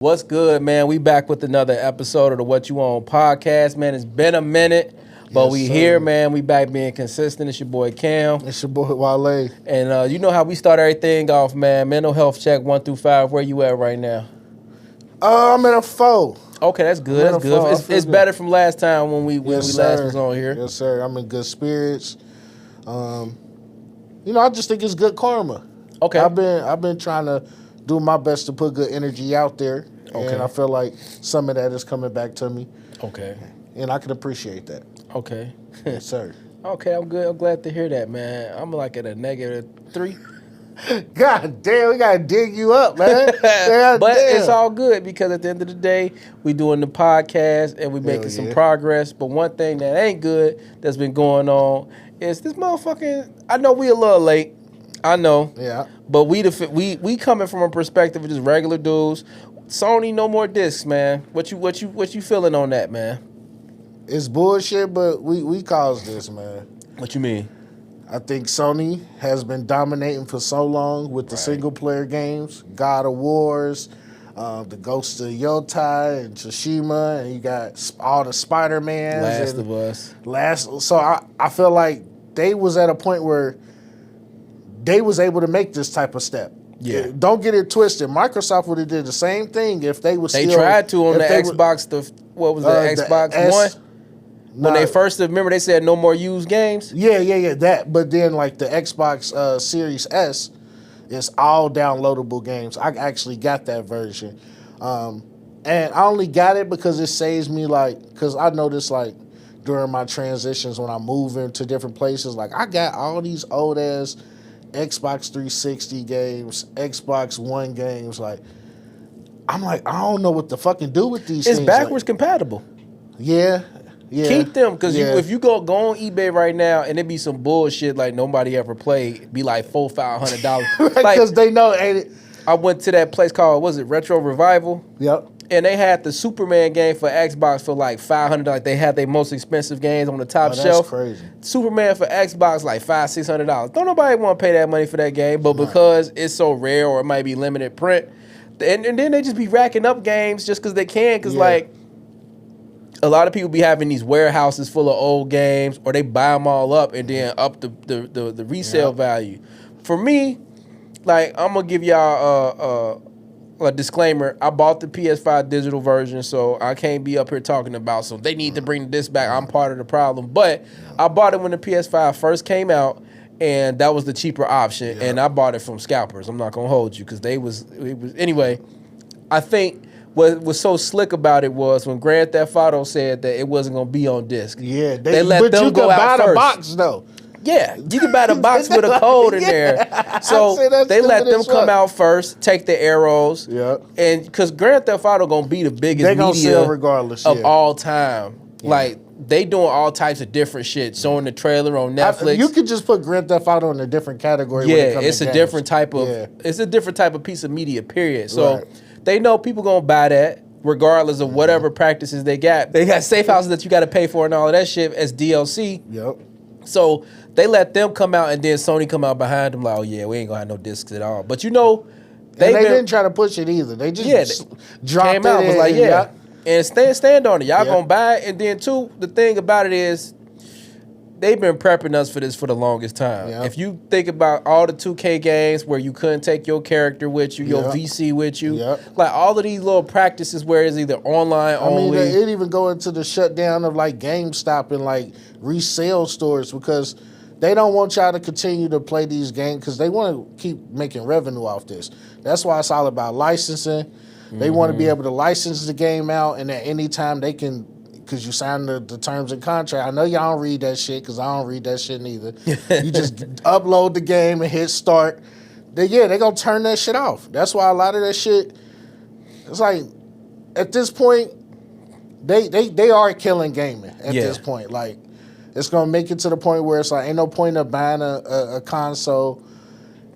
What's good, man? We back with another episode of the What You Want podcast, man. It's been a minute, but Yes, we sir. here, man. We back being consistent. It's your boy Cam. It's your boy Wale. And you know how we start everything off, man. Mental health check 1 through 5. Where you at right now? I'm at a 4. Okay, that's good. I'm That's in a good. feel It's good. better from last time when we Yes, last sir. was on here. Yes, sir. I'm in good spirits. I just think it's good karma. Okay. I've been trying to do my best to put good energy out there, Okay. and I feel like some of that is coming back to me, Okay. and I can appreciate that. Okay. Yes, sir. Okay, I'm good. I'm glad to hear that, man. I'm like at a -3. God damn, we gotta dig you up, man. God But damn. it's all good because at the end of the day, we doing the podcast and we making some yeah. progress. But one thing that ain't good that's been going on is this motherfucking. I know we a little late. I know. Yeah. But we coming from a perspective of just regular dudes. Sony, no more discs, man. What you feeling on that, man? It's bullshit, but we caused this, man. What you mean? I think Sony has been dominating for so long with the single-player games, God of Wars, the Ghost of Yotai and Tsushima, and you got all the Spider-Mans. Last of Us. So I feel like they was at a point where they was able to make this type of step. Yeah. Don't get it twisted. Microsoft would have did the same thing if they was They still... tried to on the if they Xbox. What was the the Xbox S- One? When Nah. they first remember, they said no more used games. Yeah, that. But then, like, the Xbox Series S is all downloadable games. I actually got that version. And I only got it because it saves me, because I noticed, during my transitions when I'm moving to different places, I got all these old-ass Xbox 360 games, Xbox One games. I'm like, I don't know what to fucking do with these things. It's backwards compatible. Yeah. Keep them, because Yeah. if you go on eBay right now and it be some bullshit like nobody ever played, be like $400-$500. Because they know, ain't it? I went to that place called, was it Retro Revival? Yep. And they had the Superman game for Xbox for like $500. Like they had their most expensive games on the top That's shelf. crazy. Superman for Xbox like $500-$600. Don't nobody want to pay that money for that game, but because it's so rare or it might be limited print, and then they just be racking up games just because they can. Because a lot of people be having these warehouses full of old games, or they buy them all up and then up the resale value. For me, I'm gonna give y'all a disclaimer. I bought the PS5 digital version, so I can't be up here talking about. So they need to bring this back. I'm part of the problem, but I bought it when the PS5 first came out, and that was the cheaper option. And I bought it from scalpers. I'm not gonna hold you because it was anyway. I think what was so slick about it was when Grand Theft Auto said that it wasn't gonna be on disc. Yeah, they let but them you go can out buy first. the box though. Yeah, you can buy the box with a code in there. So say that's they let stupid them as come fuck. out first, take the arrows. Yeah. And because Grand Theft Auto gonna be the biggest They gonna media sell regardless, of yeah. all time. They doing all types of different shit, showing the trailer on Netflix. You could just put Grand Theft Auto in a different category. when it Yeah, comes it's to a games. different type of it's a different type of piece of media, period. So they know people gonna buy that regardless of whatever practices they got. They got safe houses that you gotta pay for and all of that shit as DLC. Yep. So they let them come out and then Sony come out behind them like, oh yeah, we ain't gonna have no discs at all. But you know, They didn't try to push it either. They just dropped came out it was in, like, and stand on it. Y'all gonna buy it. And then two, the thing about it is they've been prepping us for this for the longest time. Yeah. If you think about all the 2K games where you couldn't take your character with you, your VC with you, like all of these little practices where it's either online only. I mean, it even go into the shutdown of GameStop and resale stores because they don't want y'all to continue to play these games because they want to keep making revenue off this. That's why it's all about licensing. They want to be able to license the game out, and at any time they can, because you sign the terms and contract. I know y'all don't read that shit because I don't read that shit neither. You just upload the game and hit start. They're going to turn that shit off. That's why a lot of that shit, it's like, at this point, they are killing gaming at this point. It's going to make it to the point where it's ain't no point of buying a console,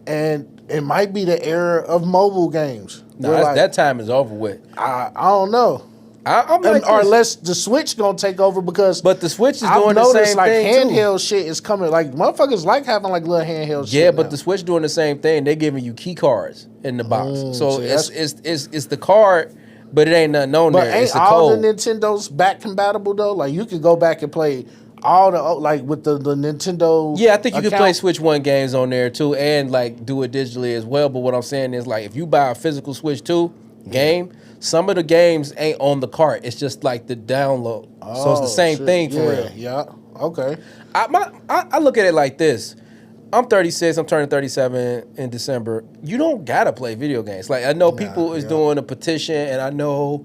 and it might be the era of mobile games. No, that time is over with. I don't know. I'm like or this. unless the Switch gonna take over because But the Switch is I've doing the noticed same like thing handheld shit is coming. Like motherfuckers like having like little handheld shit. Yeah, but now. the Switch doing the same thing. They're giving you key cards in the box. So see, it's the card But it ain't nothing on But there. ain't It's a all code. the Nintendos back compatible though? Like you can go back and play all the like with the Nintendo. Yeah, I think you account. can play Switch 1 games on there too, and like do it digitally as well. But what I'm saying is, like, if you buy a physical Switch 2 game, some of the games ain't on the cart. It's just like the download. So it's the same shit. thing for Yeah, real. Yeah. Okay. I look at it like this. I'm 36. I'm turning 37 in December. You don't gotta play video games. Like I know people is doing a petition, and I know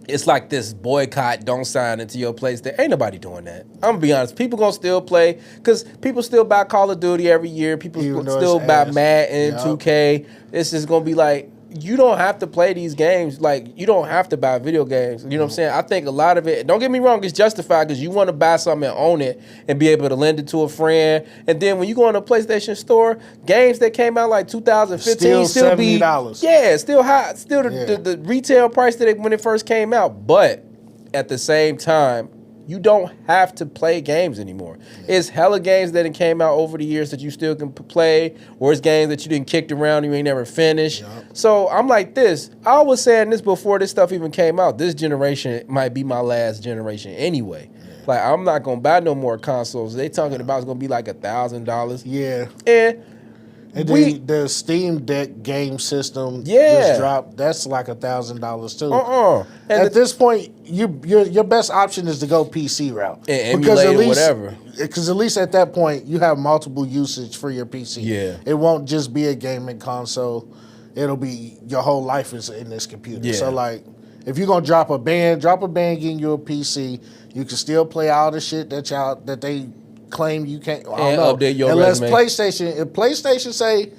it's like this boycott. Don't sign into your place. There ain't nobody doing that. I'm gonna be honest. People gonna still play because people still buy Call of Duty every year. People still buy Madden, 2K. It's just gonna be like, you don't have to play these games. Like, you don't have to buy video games. You know what I'm saying? I think a lot of it, don't get me wrong, it's justified because you want to buy something and own it and be able to lend it to a friend. And then when you go in a PlayStation store, games that came out like 2015 still be $70. Yeah, still high. Still the retail price that when it first came out. But at the same time, you don't have to play games anymore. It's hella games that came out over the years that you still can play, or it's games that you didn't kicked around and you ain't never finished. So I'm like this. I was saying this before this stuff even came out. This generation might be my last generation anyway. Like, I'm not gonna buy no more consoles. They talking about it's gonna be like $1,000. Yeah. And the Steam Deck game system just dropped. That's like $1,000 too. And at this point, your best option is to go PC route. And emulate or whatever. Because at least at that point, you have multiple usage for your PC. Yeah. It won't just be a gaming console. It'll be your whole life is in this computer. Yeah. So like, if you're gonna drop a band, getting you a PC. You can still play all the shit that they claim you can't. I don't know. Update your Unless resume. if PlayStation say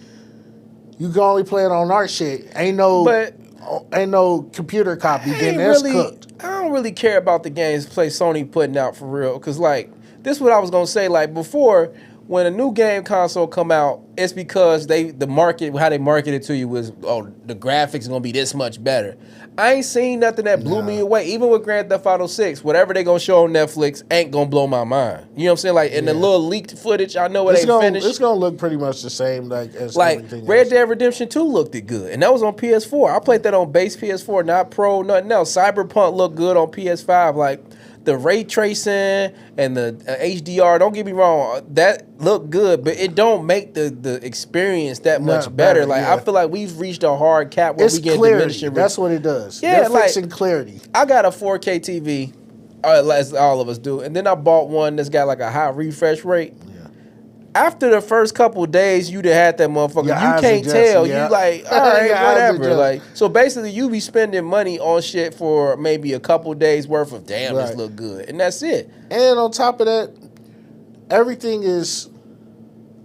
you can only play it on our shit, ain't no computer copy, then that's cooked. I don't really care about the games Sony putting out for real, because like, this is what I was gonna say. Like, before, when a new game console come out, it's because how they market it to you was, oh, the graphics gonna be this much better. I ain't seen nothing that blew me away. Even with Grand Theft Auto 6, whatever they gonna show on Netflix ain't gonna blow my mind. You know what I'm saying? Like, in the little leaked footage, I know it ain't finished. It's gonna look pretty much the same as everything else. Red Dead Redemption 2 looked it good, and that was on PS4. I played that on base PS4, not Pro, nothing else. Cyberpunk looked good on PS5. Like, the ray tracing and the HDR, don't get me wrong, that looked good, but it don't make the experience that much better. Like, I feel like we've reached a hard cap where we get diminishing. That's what it does. Yeah, they're fixing clarity. I got a 4K TV, as all of us do, and then I bought one that's got like a high refresh rate. After the first couple of days, you done had that motherfucker. You can't tell. You like, all right, whatever. Like, so basically, you be spending money on shit for maybe a couple of days worth of this look good, and that's it. And on top of that, everything is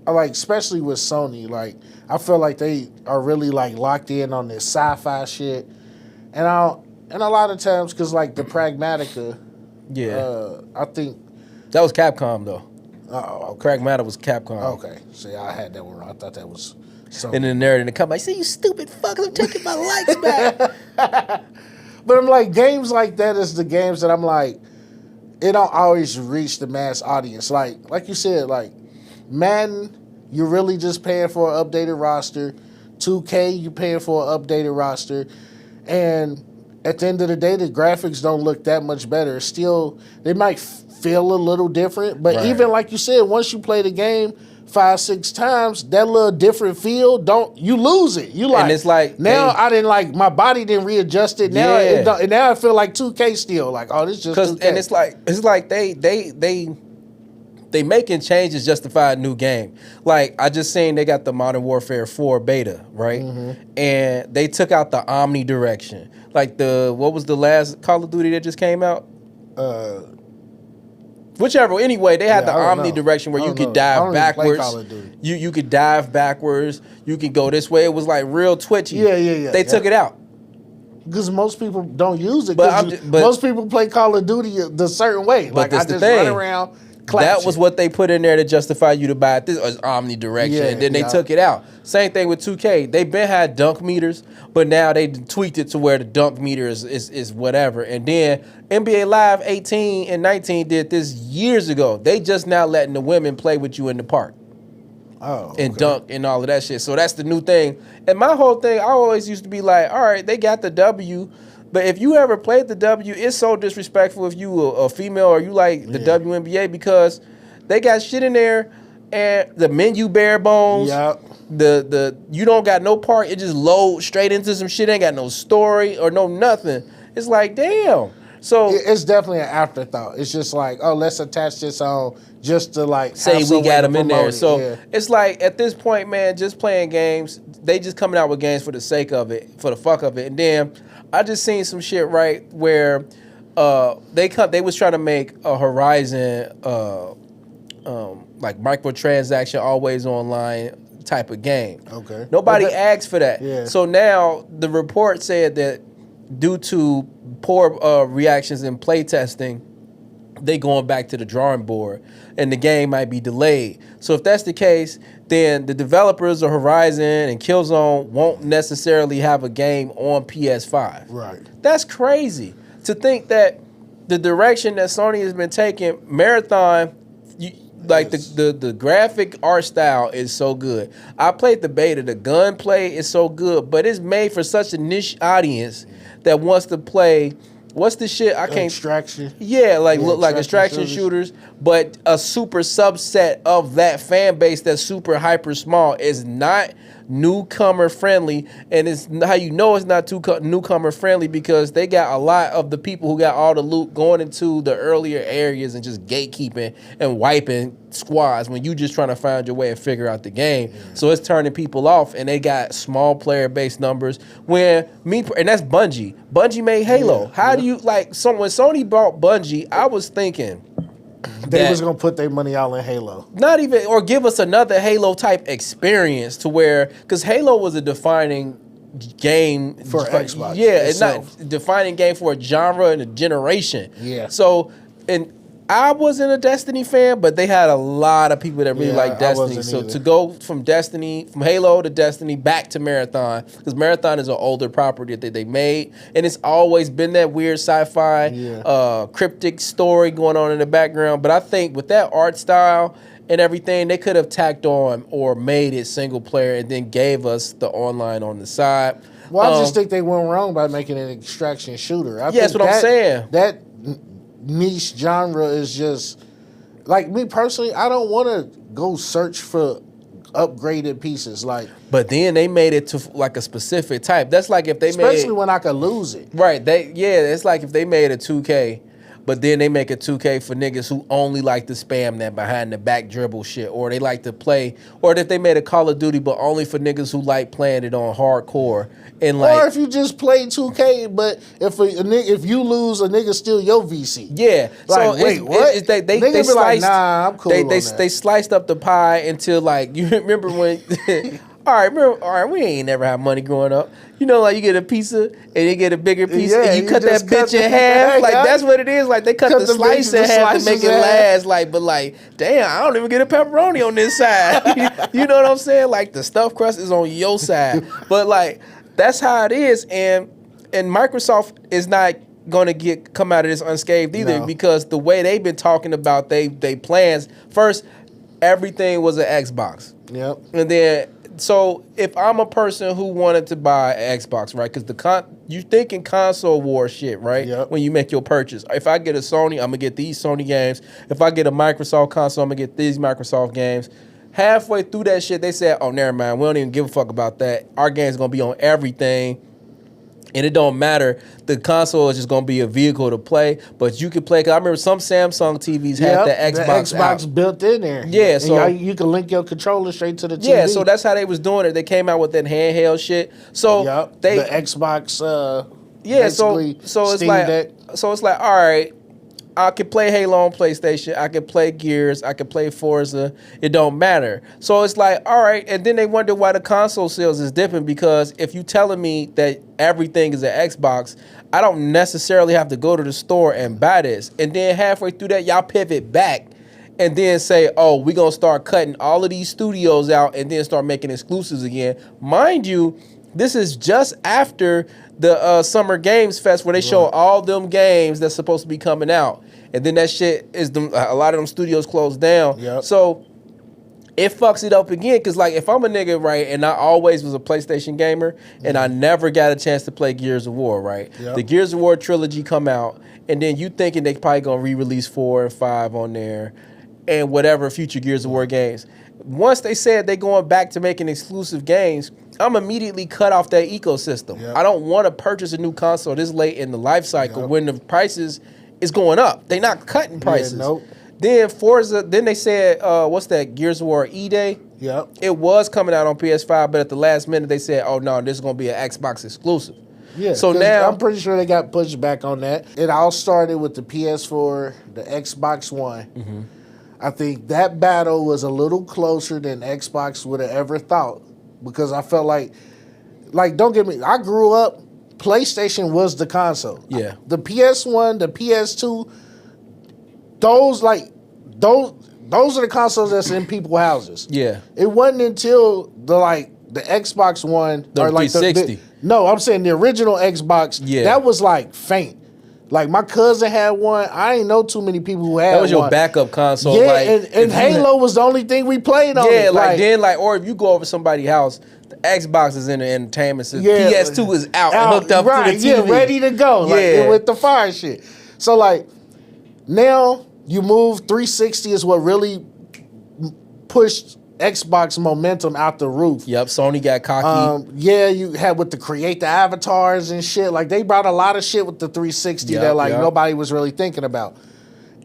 like, especially with Sony, like, I feel like they are really like locked in on this sci-fi shit, and a lot of times, because like the Pragmatica, I think that was Capcom though. Oh, Pragmata was Capcom. Okay. See, I had that one wrong. I thought that was Sony. And then the nerd in the comment, say, you stupid fuckers, I'm taking my likes back. But I'm like, games like that is the games that I'm like, it don't always reach the mass audience. Like you said, like, Madden, you're really just paying for an updated roster. 2K, you're paying for an updated roster. And at the end of the day, the graphics don't look that much better. Still, they might feel a little different, but even like you said, once you play the game 5-6 times, that little different feel, you lose it. You like, and it's like, now I didn't like, my body didn't readjust it. Now and now I feel like 2K still, like, oh, this just 2K. And it's like they making changes justify a new game. Like, I just seen they got the Modern Warfare 4 beta, right? And they took out the omnidirection. Like, what was the last Call of Duty that just came out? Whichever. Anyway, they had the omnidirection where you could dive backwards. You could dive backwards. You could go this way. It was like real twitchy. Yeah. They took it out. Because most people don't use it. But most people play Call of Duty the certain way. Like, I just run around. That was what they put in there to justify you to buy it. This was omnidirection, and then they took it out. Same thing with 2K. They been had dunk meters, but now they tweaked it to where the dunk meter is whatever. And then NBA Live 18 and 19 did this years ago. They just now letting the women play with you in the park. and dunk and all of that shit. So that's the new thing. And my whole thing, I always used to be like, all right, they got the W, but if you ever played the W, it's so disrespectful if you a female or you like the WNBA because they got shit in there and the menu bare bones. Yep. The you don't got no part. It just load straight into some shit. Ain't got no story or no nothing. It's like, damn. So it's definitely an afterthought. It's just like, oh, let's attach this on just to like say we got them in there. So yeah. it's like at this point, man, just playing games. They just coming out with games for the sake of it, for the fuck of it. And then I just seen some shit right where they was trying to make a Horizon like microtransaction, always online type of game. Okay. Nobody asked for that. Yeah. So now the report said that due to poor reactions in playtesting, they going back to the drawing board and the game might be delayed. So if that's the case, then the developers of Horizon and Killzone won't necessarily have a game on PS5. Right. That's crazy to think that the direction that Sony has been taking, Marathon, the graphic art style is so good. I played the beta. The gunplay is so good, but it's made for such a niche audience that wants to play. What's the shit? I can't. Extraction. Yeah, look like extraction shooters, but a super subset of that fan base that's super hyper small is not newcomer friendly, and it's how you know it's not too newcomer friendly because they got a lot of the people who got all the loot going into the earlier areas and just gatekeeping and wiping squads when you just trying to find your way and figure out the game. Yeah. So it's turning people off, and they got small player base numbers. And that's Bungie. Bungie made Halo. How do you when Sony bought Bungie? I was thinking. They was gonna put their money all in Halo. Not even, or give us another Halo type experience to where, because Halo was a defining game for Xbox. Yeah, it's not defining game for a genre and a generation. Yeah. So, and I wasn't a Destiny fan, but they had a lot of people that really like Destiny. So to go from Halo to Destiny back to Marathon, because Marathon is an older property that they made, and it's always been that weird sci-fi, cryptic story going on in the background. But I think with that art style and everything, they could have tacked on or made it single player and then gave us the online on the side. Well, I just think they went wrong by making an extraction shooter. That's what I'm saying. That niche genre is just like me personally. I don't want to go search for upgraded pieces. But then they made it to like a specific type. That's like if they especially when I could lose it. Right. It's like if they made a 2K, but then they make a 2K for niggas who only like to spam that behind the back dribble shit, or they like to play, or if they made a Call of Duty but only for niggas who like playing it on hardcore. And or if you just play 2K, but if you lose, a nigga steal your VC. Yeah. Like, so wait, what? They sliced, like, nah, I'm cool they sliced up the pie until like, you remember when all right, we ain't never had money growing up. You know, like you get a pizza and you get a bigger piece and you cut that bitch in half. Like that's what it is. Like they cut the slice in half to make it last. But damn, I don't even get a pepperoni on this side. You know what I'm saying? Like the stuffed crust is on your side. But that's how it is. And Microsoft is not gonna come out of this unscathed either, because the way they've been talking about they plans. First, everything was an Xbox. Yep. And then so if I'm a person who wanted to buy an Xbox, right? Because you thinking console war shit, right? Yep. When you make your purchase. If I get a Sony, I'm gonna get these Sony games. If I get a Microsoft console, I'm gonna get these Microsoft games. Halfway through that shit, they said, "Oh, never mind. We don't even give a fuck about that. Our game's gonna be on everything." And it don't matter. The console is just gonna be a vehicle to play, but you can play. Cause I remember some Samsung TVs had the Xbox out. Built in there. Yeah, so you can link your controller straight to the TV. Yeah, so that's how they was doing it. They came out with that handheld shit. So the Xbox. So it's Deck. like all right. I can play Halo on PlayStation. I can play Gears. I can play Forza. It don't matter. So it's like, all right. And then they wonder why the console sales is dipping, because if you telling me that everything is an Xbox, I don't necessarily have to go to the store and buy this. And then halfway through that, y'all pivot back and then say, oh, we're going to start cutting all of these studios out and then start making exclusives again. Mind you, this is just after the Summer Games Fest where they show all them games that's supposed to be coming out. And then that shit is a lot of them studios closed down. Yep. So it fucks it up again. Because, like, if I'm a nigga, right, and I always was a PlayStation gamer, and I never got a chance to play Gears of War, right? Yep. The Gears of War trilogy come out, and then you thinking they probably going to re-release 4 and 5 on there, and whatever future Gears of War games. Once they said they going back to making exclusive games, I'm immediately cut off that ecosystem. Yep. I don't want to purchase a new console this late in the life cycle when the prices is going up. They not cutting prices. Yeah, nope. Then Forza, then they said, what's that, Gears of War E-Day? Yep. It was coming out on PS5, but at the last minute they said, oh no, this is going to be an Xbox exclusive. Yeah, so now I'm pretty sure they got pushed back on that. It all started with the PS4, the Xbox One. Mm-hmm. I think that battle was a little closer than Xbox would have ever thought, because I felt like don't get me, I grew up, PlayStation was the console. Yeah. The PS1, the PS2, those are the consoles that's in people's houses. Yeah. It wasn't until the Xbox One The or like 360. No, I'm saying the original Xbox. Yeah. That was like faint. Like my cousin had one. I ain't know too many people who had one. That was your backup console. Yeah, like, and Halo was the only thing we played on. Yeah, it. or if you go over somebody's house, the Xbox is in the entertainment system. Yeah, PS2 is out and hooked up right, to the TV. Yeah, ready to go. Yeah. With the fire shit. So now you move 360 is what really pushed Xbox momentum out the roof. Yep, Sony got cocky. Yeah, you had with the create the avatars and shit. Like they brought a lot of shit with the 360 that nobody was really thinking about.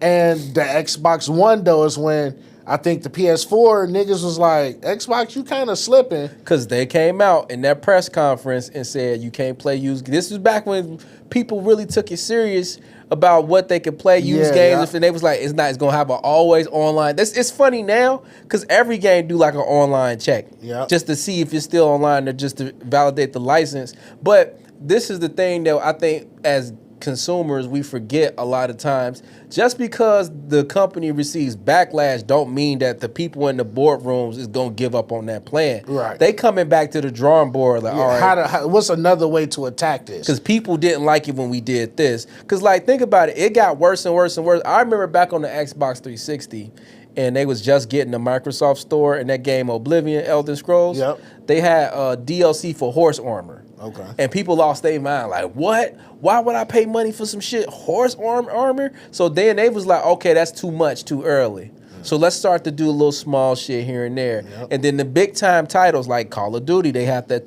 And the Xbox One though is when I think the PS4 niggas was like, Xbox, you kind of slipping. Because they came out in that press conference and said you can't play used. This was back when people really took it serious about what they could play used games. And they was like, it's going to have an always online. It's funny now because every game do like an online check just to see if you're still online or just to validate the license. But this is the thing that I think as consumers we forget a lot of times. Just because the company receives backlash don't mean that the people in the boardrooms is going to give up on that plan. Right. They coming back to the drawing board like, all right. What's another way to attack this? Because people didn't like it when we did this. Because think about it. It got worse and worse and worse. I remember back on the Xbox 360 and they was just getting the Microsoft Store and that game Oblivion, Elder Scrolls. Yep. They had DLC for horse armor. Okay. And people lost their mind. Like, what? Why would I pay money for some shit? Horse armor? So then they was like, okay, that's too much, too early. So let's start to do a little small shit here and there. Yep. And then the big time titles like Call of Duty, they have the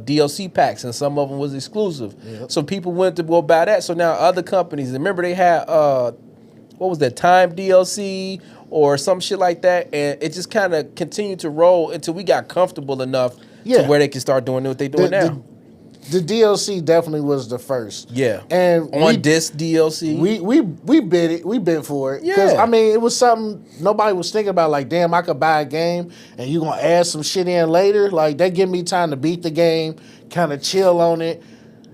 DLC packs and some of them was exclusive. Yep. So people went to go buy that. So now other companies, remember they had, what was that, Time DLC or some shit like that. And it just kind of continued to roll until we got comfortable enough to where they can start doing what they're doing now. The DLC definitely was the first. Yeah. And on this DLC. We bid it. We bid for it. Because, Yeah. I mean, it was something nobody was thinking about. Like, damn, I could buy a game and you going to add some shit in later. Like, that give me time to beat the game, kind of chill on it.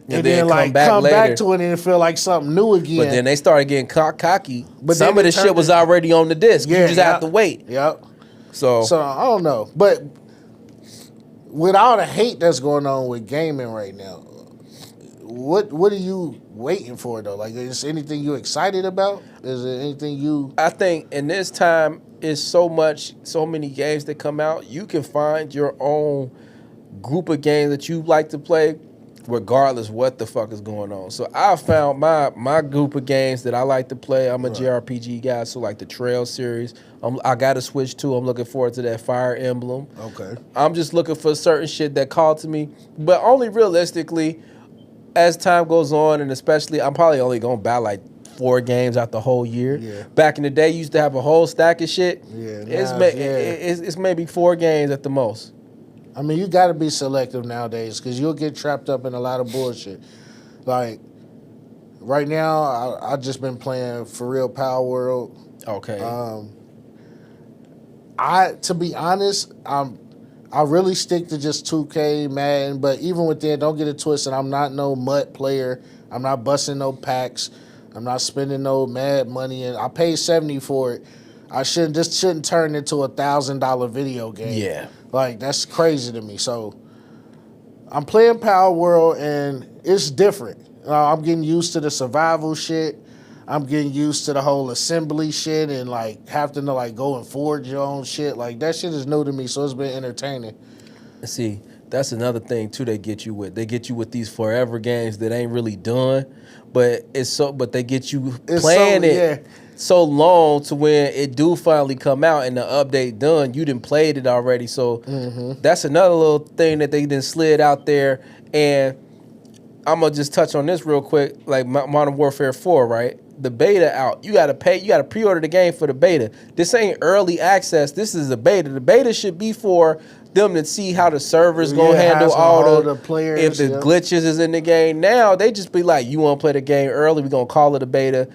And then come back to it and feel like something new again. But then they started getting cocky. But some of the shit was already on the disc. You just have to wait. Yep. So I don't know. But with all the hate that's going on with gaming right now, what are you waiting for though? Like, is anything you excited about? Is there anything you? I think in this time is so many games that come out. You can find your own group of games that you like to play, regardless what the fuck is going on. So I found my group of games that I like to play. I'm a JRPG guy, so like the Trail series. I got to switch to. I'm looking forward to that Fire Emblem. Okay. I'm just looking for certain shit that called to me, but only realistically, as time goes on, and especially, I'm probably only gonna buy like 4 games out the whole year. Yeah. Back in the day, you used to have a whole stack of shit. Yeah. It's maybe 4 games at the most. I mean, you got to be selective nowadays because you'll get trapped up in a lot of bullshit. Like, right now, I just been playing For Real Power World. Okay. To be honest, I really stick to just 2K, Madden, but even with that, don't get it twisted. I'm not no MUT player. I'm not busting no packs. I'm not spending no mad money, and I paid $70 for it. I shouldn't turn into a $1,000 video game. Yeah. Like, that's crazy to me. So I'm playing Power World, and it's different. I'm getting used to the survival shit. I'm getting used to the whole assembly shit and like having to like go and forge your own shit. Like that shit is new to me, so it's been entertaining. See, that's another thing too. They get you with these forever games that ain't really done, but they get you playing it so long to when it do finally come out and the update done. You done played it already, so that's another little thing that they done slid out there. And I'm gonna just touch on this real quick, like Modern Warfare 4, right? The beta out. You gotta pre-order the game for the beta. This ain't early access. This is the beta. The beta should be for them to see how the server's gonna handle all the players. If the glitches is in the game. Now they just be like, you wanna play the game early, we gonna call it a beta.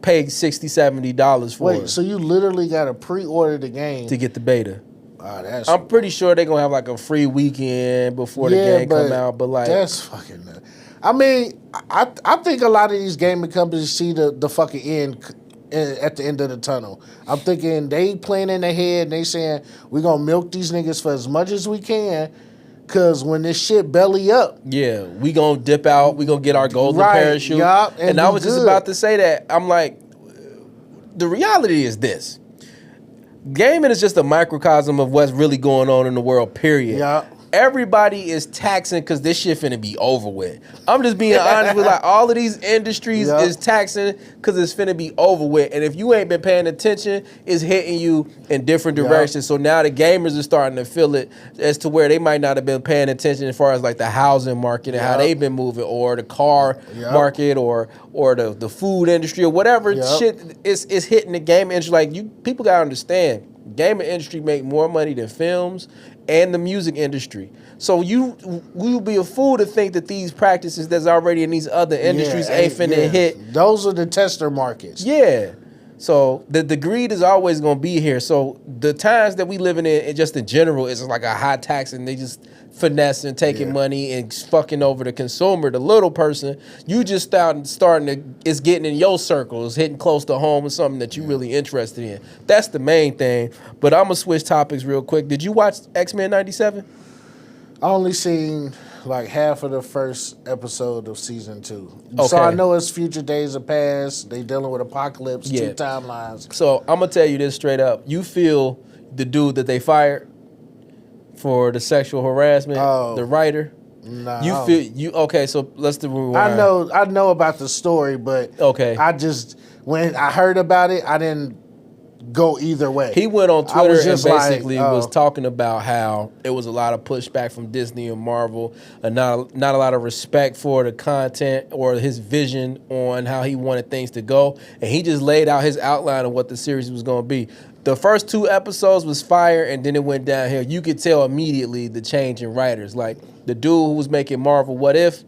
Pay $60, $70 for it. Wait, so you literally gotta pre-order the game to get the beta. I'm pretty sure they're gonna have like a free weekend before the game come out, but like that's fucking nuts. I mean, I think a lot of these gaming companies see the fucking end at the end of the tunnel. I'm thinking they playing in their head and they saying we're gonna milk these niggas for as much as we can, cause when this shit belly up, we gonna dip out, we gonna get our golden parachute. And I was just about to say that. I'm like, the reality is this. Gaming is just a microcosm of what's really going on in the world, period. Yeah. Everybody is taxing because this shit finna be over with. I'm just being honest with like all of these industries is taxing because it's finna be over with. And if you ain't been paying attention, it's hitting you in different directions. So now the gamers are starting to feel it as to where they might not have been paying attention as far as like the housing market and how they've been moving, or the car market, or the food industry, or whatever shit is hitting the gaming industry. Like people gotta understand, gaming industry make more money than films and the music industry. So we'll be a fool to think that these practices that's already in these other industries ain't finna hit. Those are the tester markets. Yeah. So the greed is always gonna be here. So the times that we living in just in general, is like a high tax and they just finessing, taking money and fucking over the consumer, the little person. You just starting to, it's getting in your circle, it's hitting close to home with something that you really interested in. That's the main thing. But I'm gonna switch topics real quick. Did you watch X-Men 97? I only seen like half of the first episode of season 2. Okay. So I know it's future days of past. They dealing with apocalypse, 2 timelines. So I'm gonna tell you this straight up. You feel the dude that they fired for the sexual harassment, the writer? No. You feel okay, so let's do rewind. I know about the story, but I just, when I heard about it, I didn't go either way. He went on Twitter and basically was talking about how it was a lot of pushback from Disney and Marvel, and not a lot of respect for the content or his vision on how he wanted things to go. And he just laid out his outline of what the series was going to be. The first 2 episodes was fire, and then it went downhill. You could tell immediately the change in writers. Like the dude who was making Marvel What If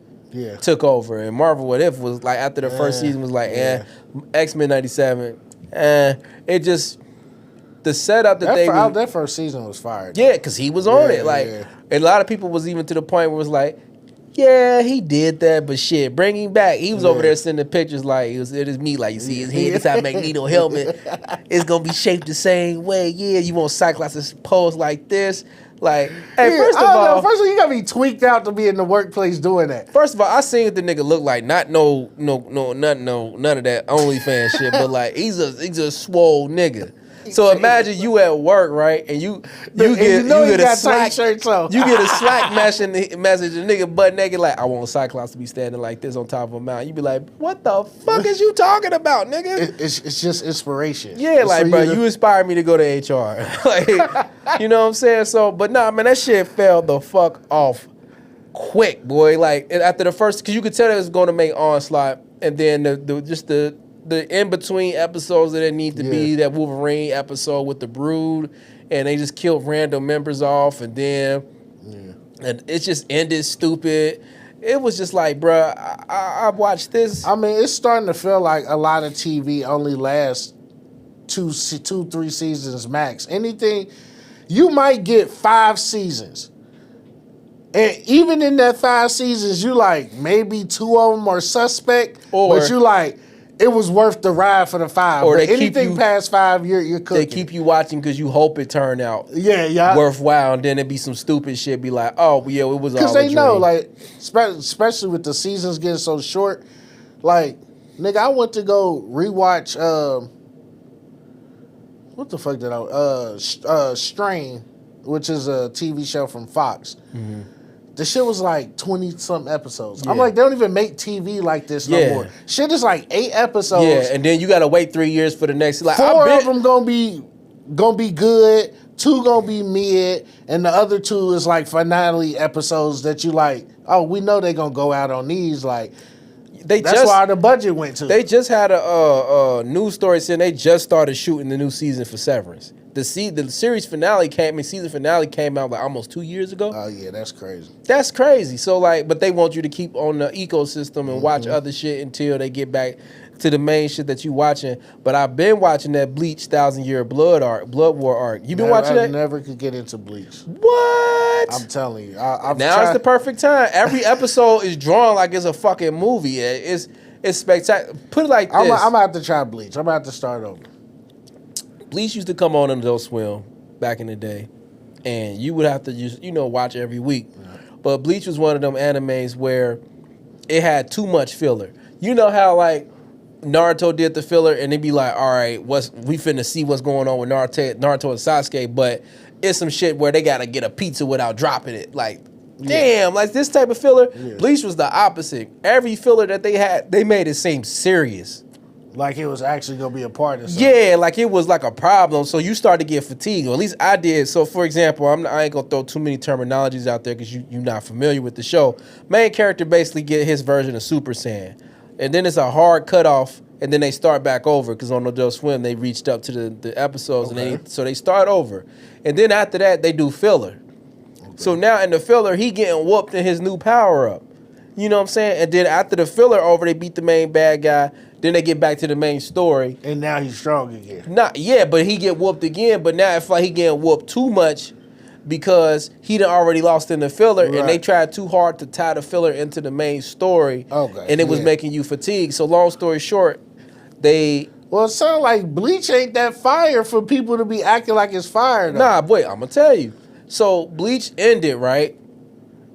took over, and Marvel What If was like, after the first season was like, X-Men 97. It just, the setup that first season was fired. Yeah, because he was on it. Like, and a lot of people was even to the point where it was like, yeah, he did that, but shit, bring him back. He was over there sending pictures like, it is me, like, you see his head inside Magneto helmet. It's going to be shaped the same way. Yeah, you want Cyclops to pose like this. Like, hey, first of all, you got to be tweaked out to be in the workplace doing that. First of all, I seen what the nigga look like. Not none of that OnlyFans shit, but like, he's a swole nigga. So imagine you at work, right? And you get a Slack shirt on. You get a Slack message, a nigga butt naked, like, I want Cyclops to be standing like this on top of a mountain. You be like, what the fuck is you talking about, nigga? It's just inspiration. Yeah, it's like, bro, you inspired me to go to HR. Like, you know what I'm saying? So, but nah, man, that shit fell the fuck off quick, boy. Like, after the first, because you could tell it was going to make Onslaught, and then the in-between episodes that need to be, that Wolverine episode with the Brood, and they just killed random members off, and then and it just ended stupid. It was just like, bruh, I watched this. I mean, it's starting to feel like a lot of TV only lasts 2-3 seasons max. Anything, you might get 5 seasons. And even in that 5 seasons, you like, maybe 2 of them are suspect, but you like, it was worth the ride for the 5. Or but anything past 5, you're cooking. They keep you watching because you hope it turned out worthwhile, and then it be some stupid shit. Be like, oh yeah, it was all a dream. Because they know, like, especially with the seasons getting so short, like Nigga, I went to go rewatch. What the fuck did Strain, which is a TV show from Fox. Mm-hmm. The shit was like 20-something episodes. Yeah. I'm like, they don't even make TV like this no more. Shit is like 8 episodes. Yeah, and then you gotta wait 3 years for the next. Like 4 of them gonna be good. 2 gonna be mid, and the other 2 is like finale episodes that you like. Oh, we know they gonna go out on these. Like, that's why the budget went to. They just had a news story saying they just started shooting the new season for Severance. The series finale season finale came out like almost 2 years ago. Oh yeah, that's crazy. That's crazy. So like, but they want you to keep on the ecosystem and watch other shit until they get back to the main shit that you watching. But I've been watching that Bleach 1,000-Year Blood War arc. You been watching that? I never could get into Bleach. What? I'm telling you. Now it's the perfect time. Every episode is drawn like it's a fucking movie. It's spectacular. Put it like this. I'm gonna have to try Bleach. I'm gonna have to start over. Bleach used to come on Adult Swim back in the day, and you would have to just, watch every week. Yeah. But Bleach was one of them animes where it had too much filler. You know how like Naruto did the filler, and they'd be like, all right, we finna see what's going on with Naruto and Sasuke, but it's some shit where they gotta get a pizza without dropping it. Like, damn, like this type of filler. Yeah. Bleach was the opposite. Every filler that they had, they made it seem serious. Like it was actually going to be a part of something. Yeah, like it was like a problem. So you start to get fatigued, or at least I did. So for example, I ain't going to throw too many terminologies out there because you're not familiar with the show. Main character basically get his version of Super Saiyan. And then it's a hard cutoff, and then they start back over because on Adult Swim, they reached up to the episodes, and so they start over. And then after that, they do filler. Okay. So now in the filler, he getting whooped in his new power-up. You know what I'm saying? And then after the filler over, they beat the main bad guy. Then they get back to the main story. And now he's strong again. But he get whooped again. But now it's like he getting whooped too much because he done already lost in the filler. Right. And they tried too hard to tie the filler into the main story. Okay. And it was making you fatigued. So long story short, Well, it sounds like Bleach ain't that fire for people to be acting like it's fire, though. Nah, wait, I'm going to tell you. So Bleach ended, right?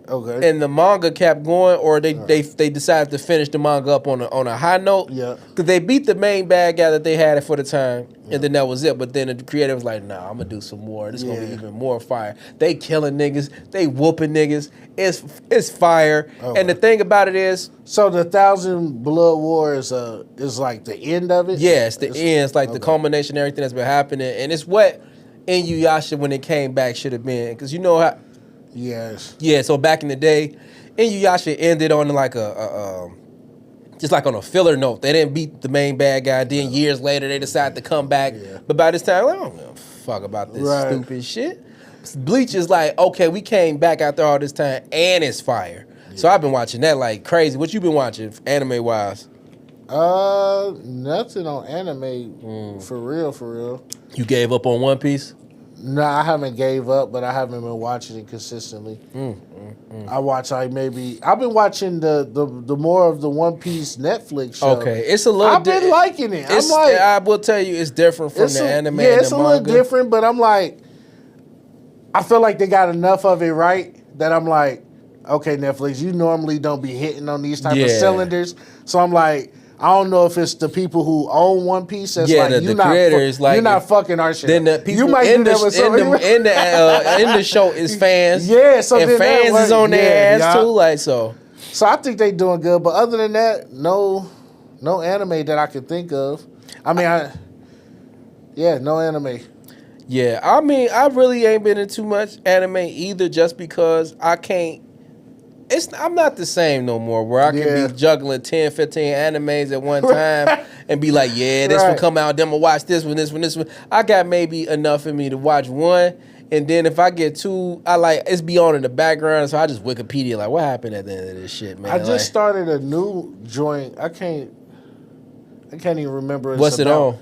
Okay. And the manga kept going, or they decided to finish the manga up on a high note. Yeah. Because they beat the main bad guy that they had for the time, and then that was it. But then the creator was like, "Nah, I'm gonna do some more. This is gonna be even more fire. They killing niggas, they whooping niggas. It's fire." Okay. And the thing about it is, so the 1,000 Blood War is like the end of it. Yeah, it's the end. It's like the culmination of everything that's been happening, and it's what Inuyasha when it came back should have been. Because you know how. Yes. Yeah, so back in the day, Inuyasha ended on like just like on a filler note. They didn't beat the main bad guy. Then years later, they decided to come back. Yeah. But by this time, I don't give a fuck about this stupid shit. Bleach is like, okay, we came back after all this time, and it's fire. Yeah. So I've been watching that like crazy. What you been watching, anime-wise? Nothing on anime, for real. You gave up on One Piece? No, I haven't gave up, but I haven't been watching it consistently. I watch I've been watching the more of the One Piece Netflix show. Okay, it's a little. I've been liking it. I will tell you, it's different from the anime. Yeah, it's a little different, but I'm like, I feel like they got enough of it right that I'm like, okay, Netflix, you normally don't be hitting on these type of cylinders, so I'm like. I don't know if it's the people who own One Piece that's like, the creators, like, you're not fucking our shit. Then the people you might in the show is fans. Yeah, so and fans is on their ass too, like so. So I think they doing good, but other than that, no anime that I can think of. I mean, no anime. Yeah, I mean, I really ain't been in too much anime either, just because I can't. I'm not the same no more where I can be juggling 10, 15 animes at one time and be like, this one come out, then I'm going to watch this one. I got maybe enough in me to watch one, and then if I get two, it's be on in the background, so I just Wikipedia, like, what happened at the end of this shit, man? I just started a new joint. I can't even remember. What's it on?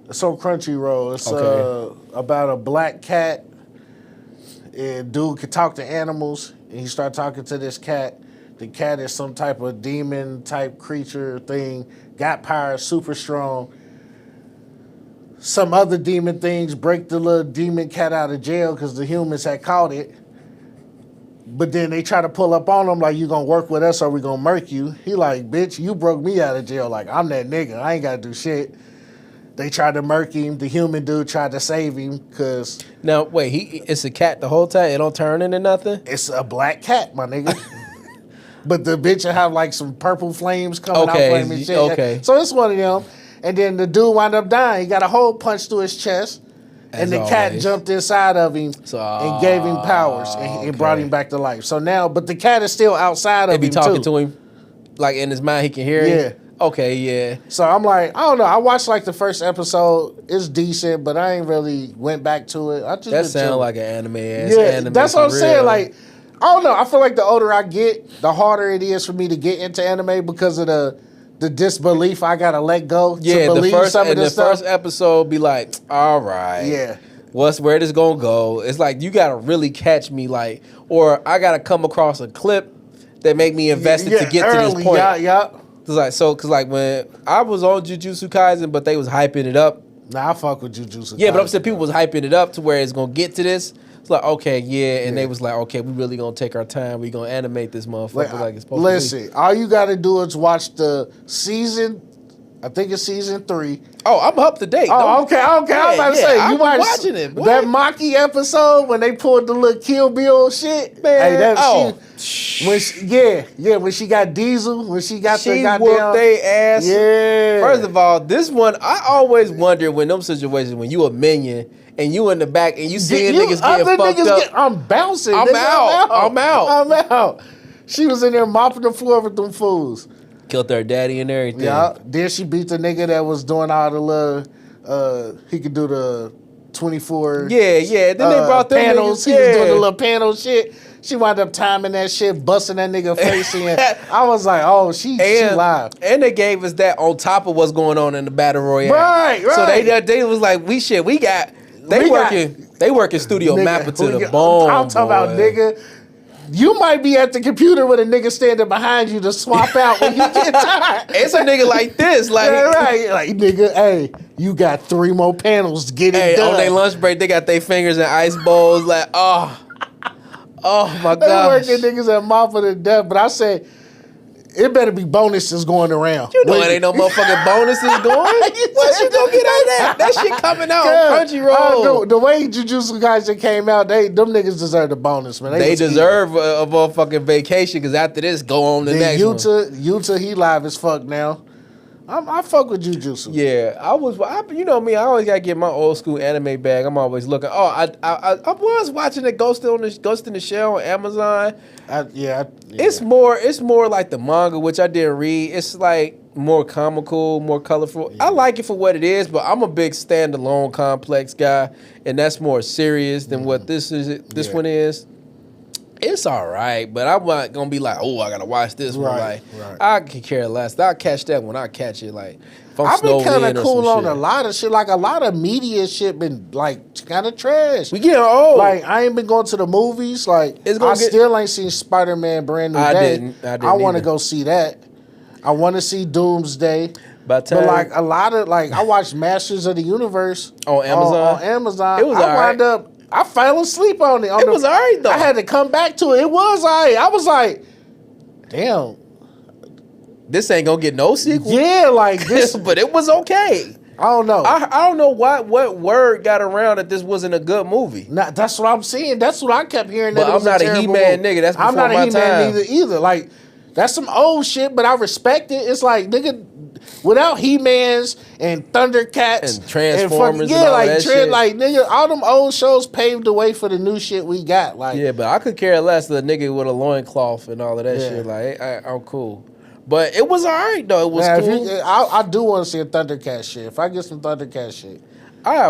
It's on Crunchyroll. It's about a black cat, and dude can talk to animals. And he started talking to this cat. The cat is some type of demon-type creature thing. Got powers, super strong. Some other demon things break the little demon cat out of jail because the humans had caught it. But then they try to pull up on him like, you gonna work with us or we gonna murk you. He like, bitch, you broke me out of jail. Like, I'm that nigga. I ain't gotta do shit. They tried to murk him. The human dude tried to save him because... Now, wait, it's a cat the whole time? It don't turn into nothing? It's a black cat, my nigga. But the bitch will have like some purple flames coming out from him and shit. Okay. So it's one of them. And then the dude wound up dying. He got a hole punched through his chest. And the cat jumped inside of him and gave him powers and brought him back to life. So now, but the cat is still outside of him, They be talking to him? Like in his mind, he can hear him? Yeah. Okay, yeah. So I'm like, I don't know. I watched like the first episode. It's decent, but I ain't really went back to it. That sounds like an anime-ass anime. That's what I'm saying. Like, I don't know. I feel like the older I get, the harder it is for me to get into anime because of the disbelief I gotta let go to believe some of this stuff. The first episode be like, all right. Yeah. Where this gonna go? It's like you gotta really catch me, like, or I gotta come across a clip that make me invested to get to this point. Yeah. Cause when I was on Jujutsu Kaisen, but they was hyping it up. Nah, I fuck with Jujutsu Kaisen. Yeah, but I'm saying people was hyping it up to where it's gonna get to this. It's like, okay, and they was like, okay, we really gonna take our time. We gonna animate this motherfucker like it's supposed to be. Listen, all you gotta do is watch the season. I think it's season 3. Oh, I'm up to date. Oh, okay. I'm about to say you watching it. Boy. That Maki episode when they pulled the little Kill Bill shit, man. Hey, when she got Diesel, when she got the goddamn, whooped they ass. Yeah. First of all, this one I always wonder when them situations when you a minion and you in the back and you seeing niggas getting fucked up. I'm bouncing. I'm out. She was in there mopping the floor with them fools. Killed her daddy and everything. Yeah. Then she beat the nigga that was doing all the little, he could do the 24. Yeah. Then they brought them panels. Niggas, he was doing the little panel shit. She wound up timing that shit, busting that nigga face in. I was like, oh, she live. And they gave us that on top of what's going on in the Battle Royale. Right. So they was like, they working studio mapper to the bone. I'm talking about, nigga. You might be at the computer with a nigga standing behind you to swap out when you get tired. It's a nigga like this. Like, right. Like, nigga, hey, you got 3 more panels to get it done. On their lunch break, they got their fingers in ice bowls. Like, oh my God. They working niggas at Mafia to death. But I said, it better be bonuses going around. You know it ain't no motherfucking bonuses going. What you gonna get out of that? That shit coming out on Crunchyroll. The way Jujutsu Kaisen came out, them niggas deserve the bonus, man. They deserve a motherfucking vacation because after this, go on the next one. Yuta, he live as fuck now. I fuck with Jujutsu. Yeah, you know me. I always gotta get my old school anime bag. I'm always looking. Oh, I was watching the Ghost in the Shell on Amazon. It's more like the manga, which I didn't read. It's like more comical, more colorful. Yeah. I like it for what it is, but I'm a big standalone complex guy, and that's more serious than what this one is. It's all right, but I'm not gonna be like, oh, I gotta watch this one. Like, I can care less. I'll catch that when I catch it. Like, if I've been kind of cool on a lot of shit. Like, a lot of media shit been like kind of trash. We getting old. Like, I ain't been going to the movies. Like, still ain't seen Spider-Man Brand New Day. I want to go see that. I want to see Doomsday. But like a lot of I watched Masters of the Universe on Amazon. On Amazon, it was I fell asleep on it. It was all right, though. I had to come back to it. It was all right. I was like, damn. This ain't going to get no sequel. Yeah, like this. But it was okay. I don't know. I don't know what word got around that this wasn't a good movie. Nah, that's what I'm saying. That's what I kept hearing. But I'm not a He-Man nigga. That's before my time. I'm not a He-Man either. Like, that's some old shit, but I respect it. It's like, nigga, without He-Mans and Thundercats and Transformers and all that shit. Like, nigga, all them old shows paved the way for the new shit we got. Like, yeah, but I could care less than a nigga with a loincloth and all of that shit. Like, I'm cool. But it was all right, though. It was cool. I do want to see a Thundercat shit. If I get some Thundercat shit. I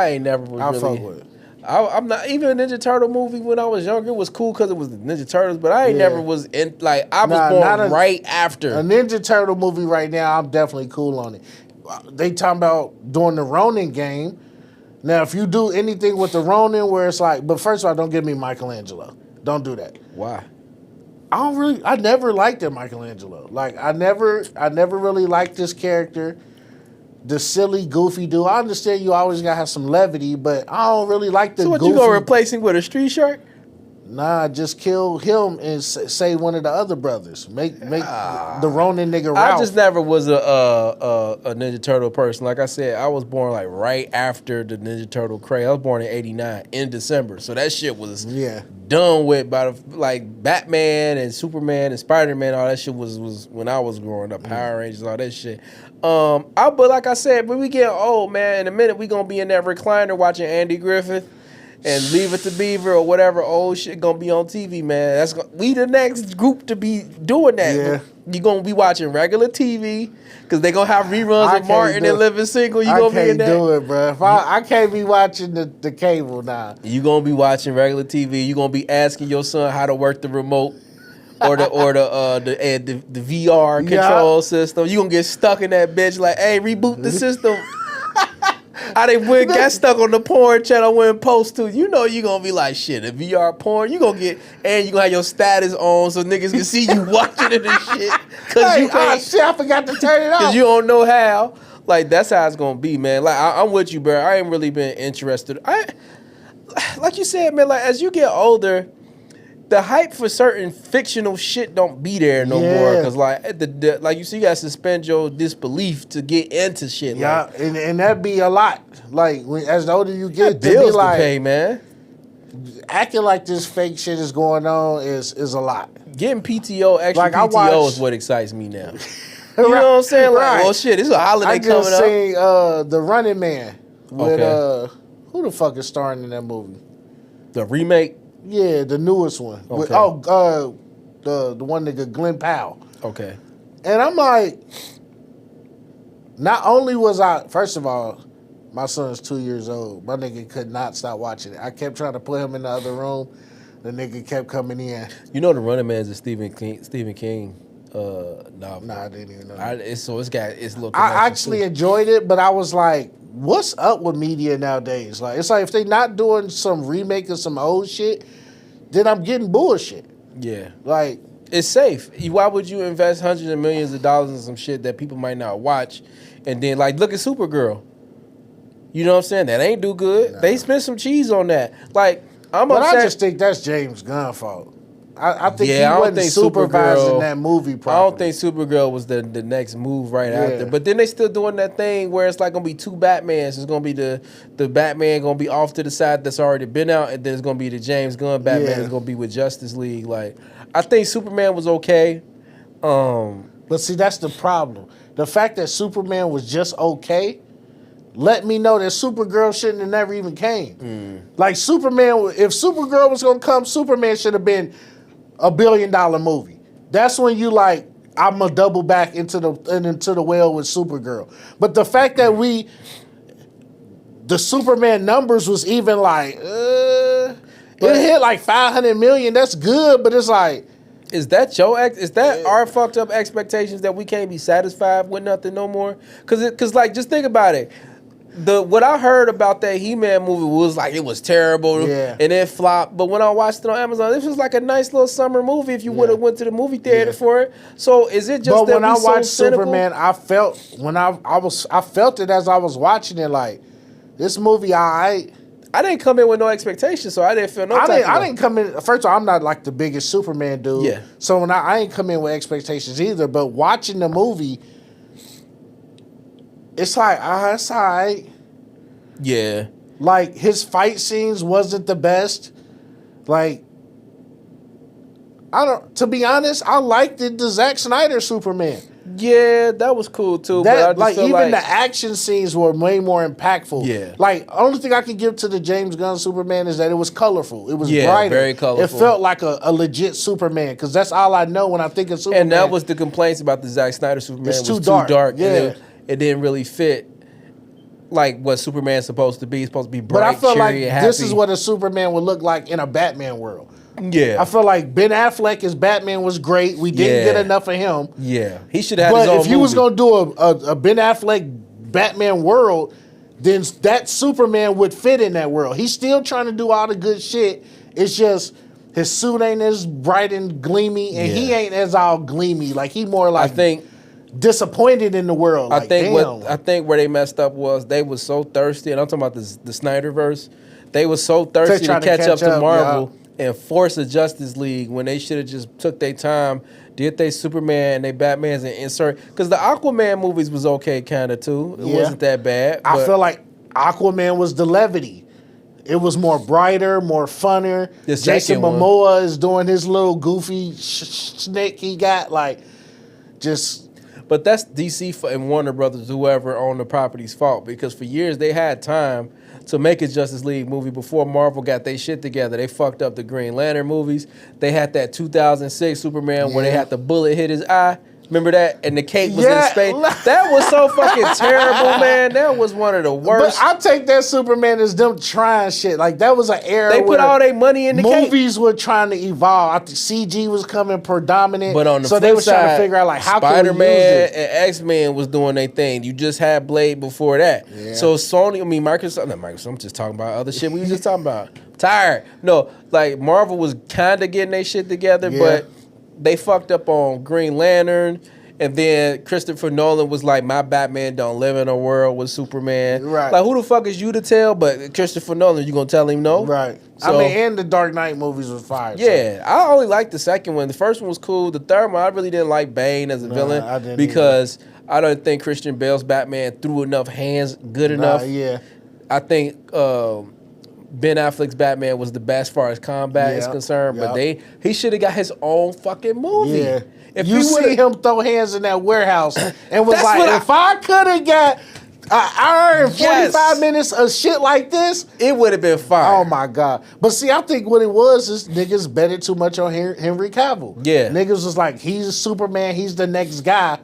ain't never was really. fuck with it. I'm not even a Ninja Turtle movie when I was younger. It was cool because it was the Ninja Turtles, but I ain't never was in I was born right after a Ninja Turtle movie. Right now, I'm definitely cool on it. They talking about doing the Ronin game. Now, if you do anything with the Ronin, where it's like, but first of all, don't give me Michelangelo. Don't do that. Why? I never liked that Michelangelo. Like, I never really liked this character. The silly, goofy dude. I understand you always gotta have some levity, but I don't really like the goofy. So what, you gonna replace him with a street shark? Nah, just kill him and say one of the other brothers. Make the Ronin nigga Ralph. I just never was a Ninja Turtle person. Like I said, I was born like right after the Ninja Turtle craze. I was born in '89 in December, so that shit was done with by the like Batman and Superman and Spider-Man. All that shit was when I was growing up. Power Rangers, all that shit. But like I said, when we get old, man, in a minute we gonna be in that recliner watching Andy Griffith and Leave It to Beaver or whatever old shit gonna be on TV, man. We the next group to be doing that. Yeah. You gonna be watching regular TV because they gonna have reruns of Martin and Living Single. You gonna be in that? I can't do it, bro. I can't be watching the cable now. You gonna be watching regular TV. You gonna be asking your son how to work the remote or the VR control system. You gonna get stuck in that bitch like, hey, reboot the system. I didn't got stuck on the porn channel when post to. You know you gonna be like, shit, the VR porn, you gonna get, and you gonna have your status on so niggas can see you watching it and shit. Cause you can't, shit, I forgot to turn it off. Cause you don't know how. Like, that's how it's gonna be, man. Like, I'm with you, bro. I ain't really been interested. Like you said, man, like, as you get older, the hype for certain fictional shit don't be there no more. Cause like like you see, you gotta suspend your disbelief to get into shit. Yeah, like, and that be a lot. Like as the older you get, bills be like, to pay, man. Acting like this fake shit is going on is a lot. Getting PTO, extra like PTO is what excites me now. You know what I'm saying? Like, well, shit, it's a holiday coming up. I just seen The Running Man with who the fuck is starring in that movie? The remake. Yeah, the newest one. Okay. With, the one nigga, Glenn Powell. Okay. And I'm like, not only was I, first of all, my son's 2 years old. My nigga could not stop watching it. I kept trying to put him in the other room. The nigga kept coming in. You know, The Running Man is a Stephen King novel. Nah, I didn't even know that. It's a little. I actually enjoyed it, but I was like, what's up with media nowadays? Like, it's like if they not doing some remake of some old shit, then I'm getting bullshit. Yeah. Like, it's safe. Why would you invest hundreds of millions of dollars in some shit that people might not watch? And then, like, look at Supergirl. You know what I'm saying? That ain't do good. Nah. They spent some cheese on that. Like, I just think that's James Gunn's fault. I think he wasn't supervising that movie properly. I don't think Supergirl was the next move right after. But then they still doing that thing where it's like gonna be two Batmans. It's gonna be the Batman gonna be off to the side that's already been out, and then it's gonna be the James Gunn Batman is gonna be with Justice League. Like, I think Superman was okay. But see, that's the problem. The fact that Superman was just okay let me know that Supergirl shouldn't have never even came. Like, Superman, if Supergirl was gonna come, Superman should have been $1 billion movie. That's when you like, I'm gonna double back into the well with Supergirl. But the fact that the Superman numbers was even like, it hit like 500 million. That's good, but it's like, is that our fucked up expectations that we can't be satisfied with nothing no more? Cause like, just think about it. What I heard about that He-Man movie was like it was terrible and it flopped. But when I watched it on Amazon, this was like a nice little summer movie if you would have went to the movie theater for it. So is it just that when I watched Superman, I felt it as I was watching it, like, this movie, I didn't come in with no expectations, so I didn't feel I didn't come in. First of all, I'm not like the biggest Superman dude. Yeah. So when I ain't come in with expectations either. But watching the movie, it's like, it's all right. Yeah. Like, his fight scenes wasn't the best. Like, to be honest, I liked the Zack Snyder Superman. Yeah, that was cool too. But I just even the action scenes were way more impactful. Yeah. Like, only thing I can give to the James Gunn Superman is that it was colorful. It was brighter. Very colorful. It felt like a legit Superman, because that's all I know when I think of Superman. And that was the complaints about the Zack Snyder Superman. It's too dark. Yeah. It didn't really fit like what Superman's supposed to be. It's supposed to be bright, but I feel like cheery, and happy. This is what a Superman would look like in a Batman world. Yeah. I feel like Ben Affleck as Batman was great. We didn't get enough of him. Yeah. He should have had his own But if you was going to do a Ben Affleck Batman world, then that Superman would fit in that world. He's still trying to do all the good shit. It's just his suit ain't as bright and gleamy, and he ain't as all gleamy. Like, he more like, I think, disappointed in the world. Like, I think where they messed up was they was so thirsty, and I'm talking about the Snyderverse. They was so thirsty to catch up to Marvel and force a Justice League when they should have just took their time, did they Superman and they Batmans and insert. Because the Aquaman movies was okay kind of too. It wasn't that bad. I feel like Aquaman was the levity. It was more brighter, more funner. Jason Momoa is doing his little goofy snick he got, like, just. But that's DC and Warner Brothers, whoever owned the property's fault, because for years they had time to make a Justice League movie before Marvel got their shit together. They fucked up the Green Lantern movies. They had that 2006 Superman where they had the bullet hit his eye. Remember that? And the cape was in space. That was so fucking terrible, man. That was one of the worst. But I take that Superman as them trying shit. Like, that was an era they put all their money in the movies were trying to evolve. I think CG was coming predominant. But on the so flip they was side, trying to figure out, like, how Spider-Man can we use it? and X-Men was doing their thing. You just had Blade before that. Yeah. So Sony, Microsoft, not Microsoft, I'm just talking about other shit we was just talking about. Tired. No, like, Marvel was kind of getting their shit together, but they fucked up on Green Lantern. And then Christopher Nolan was like, my Batman don't live in a world with Superman. Right. Like, who the fuck is you to tell? But Christopher Nolan, you gonna tell him no? Right. So, and the Dark Knight movies was fire. Yeah. So. I only liked the second one. The first one was cool. The third one, I really didn't like Bane as a villain because I don't think Christian Bale's Batman threw enough hands good enough. Yeah. I think Ben Affleck's Batman was the best as far as combat is concerned, but he should have got his own fucking movie. Yeah. If you see him throw hands in that warehouse and was like, if I could have got an hour and 45 minutes of shit like this, it would have been fire. Oh my God. But see, I think what it was is niggas betted too much on Henry Cavill. Yeah. Niggas was like, he's a Superman, he's the next guy.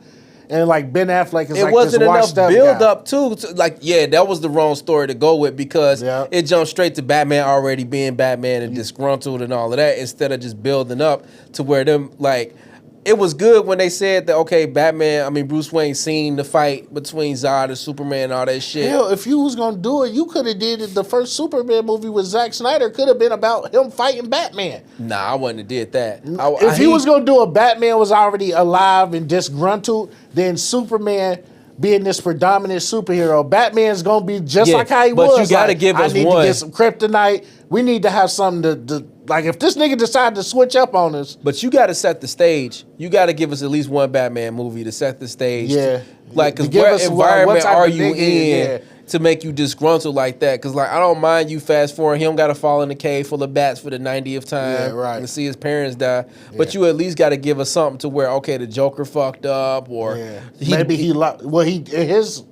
And like Ben Affleck is it like wasn't this washed enough up build guy. up too. Like, that was the wrong story to go with because it jumped straight to Batman already being Batman and disgruntled and all of that instead of just building up to where them like. It was good when they said that, okay, Bruce Wayne seen the fight between Zod and Superman and all that shit. Hell, if you was going to do it, you could have did it. The first Superman movie with Zack Snyder could have been about him fighting Batman. Nah, I wouldn't have did that. If he was going to do a Batman was already alive and disgruntled, then Superman being this predominant superhero, Batman's going to be just like how he was. But you got to give us one. I need to get some kryptonite. We need to have something to like, if this nigga decided to switch up on us. But you got to set the stage. You got to give us at least one Batman movie to set the stage. Yeah. Like, because what environment are you in to make you disgruntled like that? Because, like, I don't mind you fast forward. He don't got to fall in a cave full of bats for the 90th time and see his parents die. But you at least got to give us something to where, okay, the Joker fucked up or... Maybe he lost... Well, his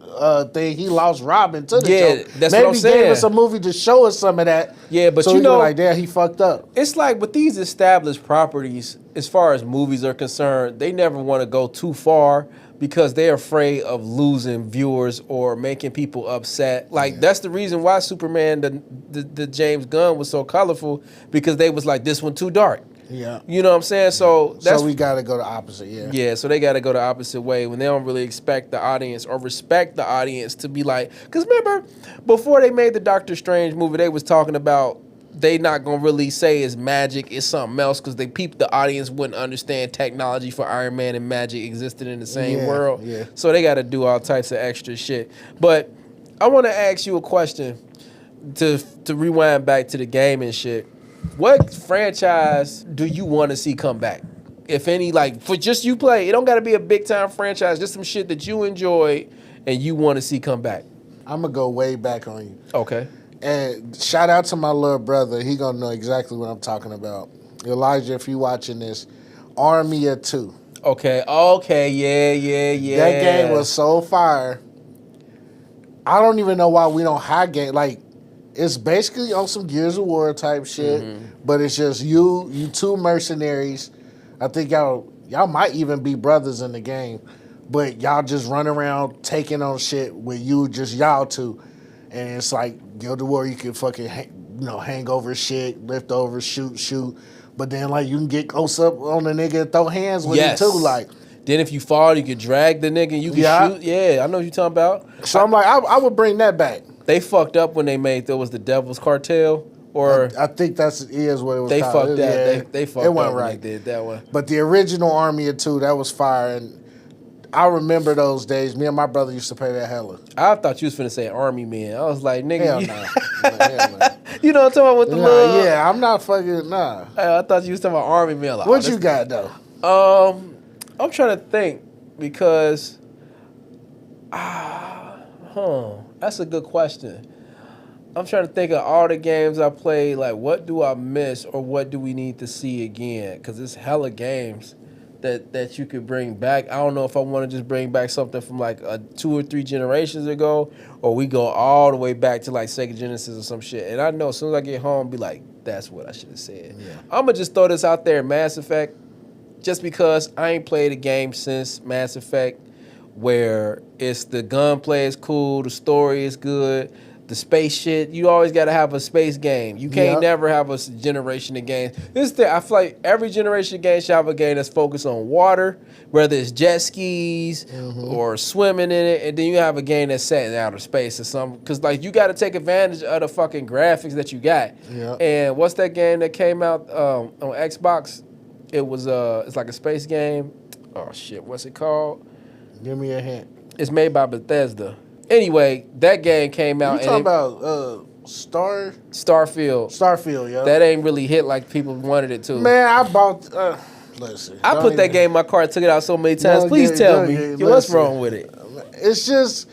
thing, he lost Robin to the Joker. That's what I'm saying. Maybe gave us a movie to show us some of that. Yeah, but so you know... like, damn, he fucked up. It's like with these established properties, as far as movies are concerned, they never want to go too far because they're afraid of losing viewers or making people upset. Like, that's the reason why Superman, the James Gunn was so colorful, because they was like, this one too dark. Yeah. You know what I'm saying? So that's... So we got to go the opposite, Yeah, so they got to go the opposite way when they don't really expect the audience or respect the audience to be like... Because remember, before they made the Doctor Strange movie, they was talking about they not going to really say it's magic, it's something else, because they peeped the audience wouldn't understand technology for Iron Man and magic existed in the same world. Yeah. So they got to do all types of extra shit. But I want to ask you a question to rewind back to the game and shit. What franchise do you want to see come back? If any, like, for just you play. It don't got to be a big-time franchise, just some shit that you enjoy and you want to see come back. I'm going to go way back on you. Okay. And shout out to my little brother. He gonna know exactly what I'm talking about. Elijah, if you watching this, Army of Two. Okay, yeah. That game was so fire. I don't even know why we don't have game. Like, it's basically on some Gears of War type shit, but it's just you two mercenaries. I think y'all might even be brothers in the game, but y'all just run around taking on shit with just y'all two. And it's like Guild of War, you can fucking hang over shit, lift over, shoot. But then like you can get close up on the nigga and throw hands with him too. Like, then if you fall, you can drag the nigga and you can shoot. Yeah, I know what you're talking about. So I'm like, I would bring that back. They fucked up when they made there was the Devil's Cartel. Or I think is what it was. They called. fucked that. Yeah, they fucked it wasn't up right. When they did that one. But the original Army of Two, that was fire. And I remember those days. Me and my brother used to play that hella. I thought you was finna say Army Man. I was like, nigga. Hell no. You know what I'm talking about with the little... Yeah, I'm not fucking, nah. I thought you was talking about Army Man. Like, What you got, though? I'm trying to think because... that's a good question. I'm trying to think of all the games I played. Like, what do I miss or what do we need to see again? Because it's hella games that you could bring back. I don't know if I want to just bring back something from like 2 or 3 generations ago, or we go all the way back to like Sega Genesis or some shit. And I know as soon as I get home, be like, that's what I should have said. Yeah. I'm going to just throw this out there, Mass Effect, just because I ain't played a game since Mass Effect where it's the gunplay is cool, the story is good, the space shit. You always got to have a space game. You can't never have a generation of games. This thing, I feel like every generation of games should have a game that's focused on water, whether it's jet skis or swimming in it, and then you have a game that's set in outer space or something. Because like you got to take advantage of the fucking graphics that you got. Yep. And what's that game that came out on Xbox? It was it's like a space game. Oh shit, what's it called? Give me a hint. It's made by Bethesda. Anyway, that game came out. You talking about Starfield? Starfield, yeah. That ain't really hit like people wanted it to. Man, I bought. Listen, I put that game in my car and took it out so many times. Please tell me what's wrong with it. It's just.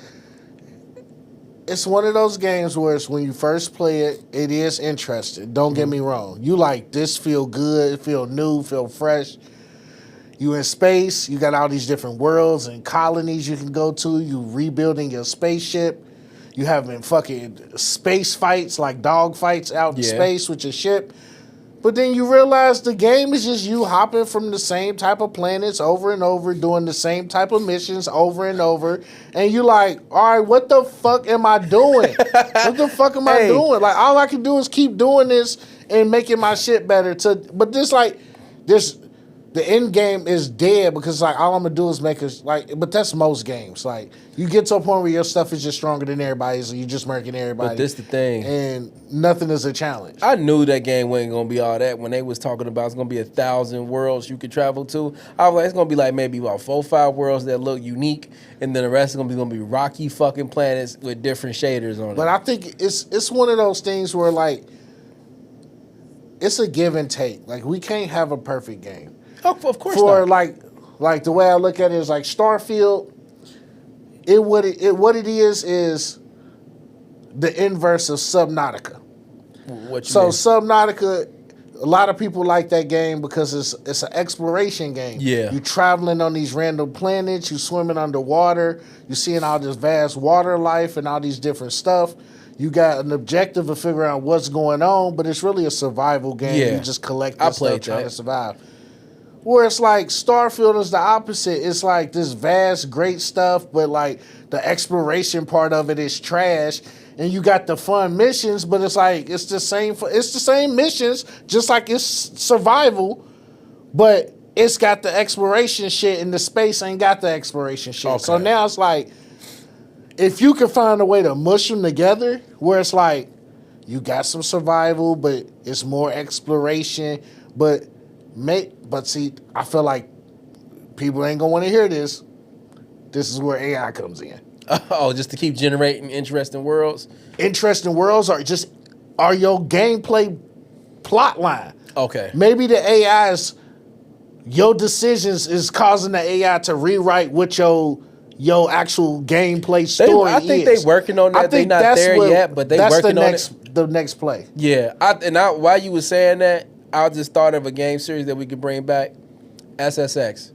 It's one of those games where it's when you first play it, it is interesting. Don't get me wrong. You like this feel good, feel new, feel fresh. You in space, you got all these different worlds and colonies you can go to. You rebuilding your spaceship. You having fucking space fights, like dog fights out in space with your ship. But then you realize the game is just you hopping from the same type of planets over and over, doing the same type of missions over and over. And you like, all right, what the fuck am I doing? What the fuck am I doing? Like, all I can do is keep doing this and making my shit better. But the end game is dead because like all I'm gonna do is make us like, but that's most games. Like you get to a point where your stuff is just stronger than everybody's, and you just murking everybody. But this the thing, and nothing is a challenge. I knew that game wasn't gonna be all that when they was talking about it's gonna be 1,000 worlds you could travel to. I was like, it's gonna be like maybe about 4 or 5 worlds that look unique, and then the rest is gonna be rocky fucking planets with different shaders on it. But I think it's one of those things where like it's a give and take. Like we can't have a perfect game. Of course not. Like the way I look at it is like Starfield. What it is the inverse of Subnautica. What you mean? mean? Subnautica, a lot of people like that game because it's an exploration game. Yeah, you're traveling on these random planets. You swimming underwater. You're seeing all this vast water life and all these different stuff. You got an objective of figuring out what's going on, but it's really a survival game. Yeah. You just collect this stuff trying to survive. Where it's like Starfield is the opposite. It's like this vast, great stuff, but like the exploration part of it is trash. And you got the fun missions, but it's like it's the same missions, just like it's survival, but it's got the exploration shit, and the space ain't got the exploration shit. Okay. So now it's like if you can find a way to mush them together, where it's like you got some survival, but it's more exploration, but see, I feel like people ain't gonna want to hear this. This is where AI comes in. Oh, just to keep generating interesting worlds? Interesting worlds are your gameplay plot line. Okay. Maybe the AI's, your decisions is causing the AI to rewrite what your actual gameplay story is. I think they working on that. They're not there yet, but they working on it. The next play. Yeah. While you were saying that, I just thought of a game series that we could bring back. SSX.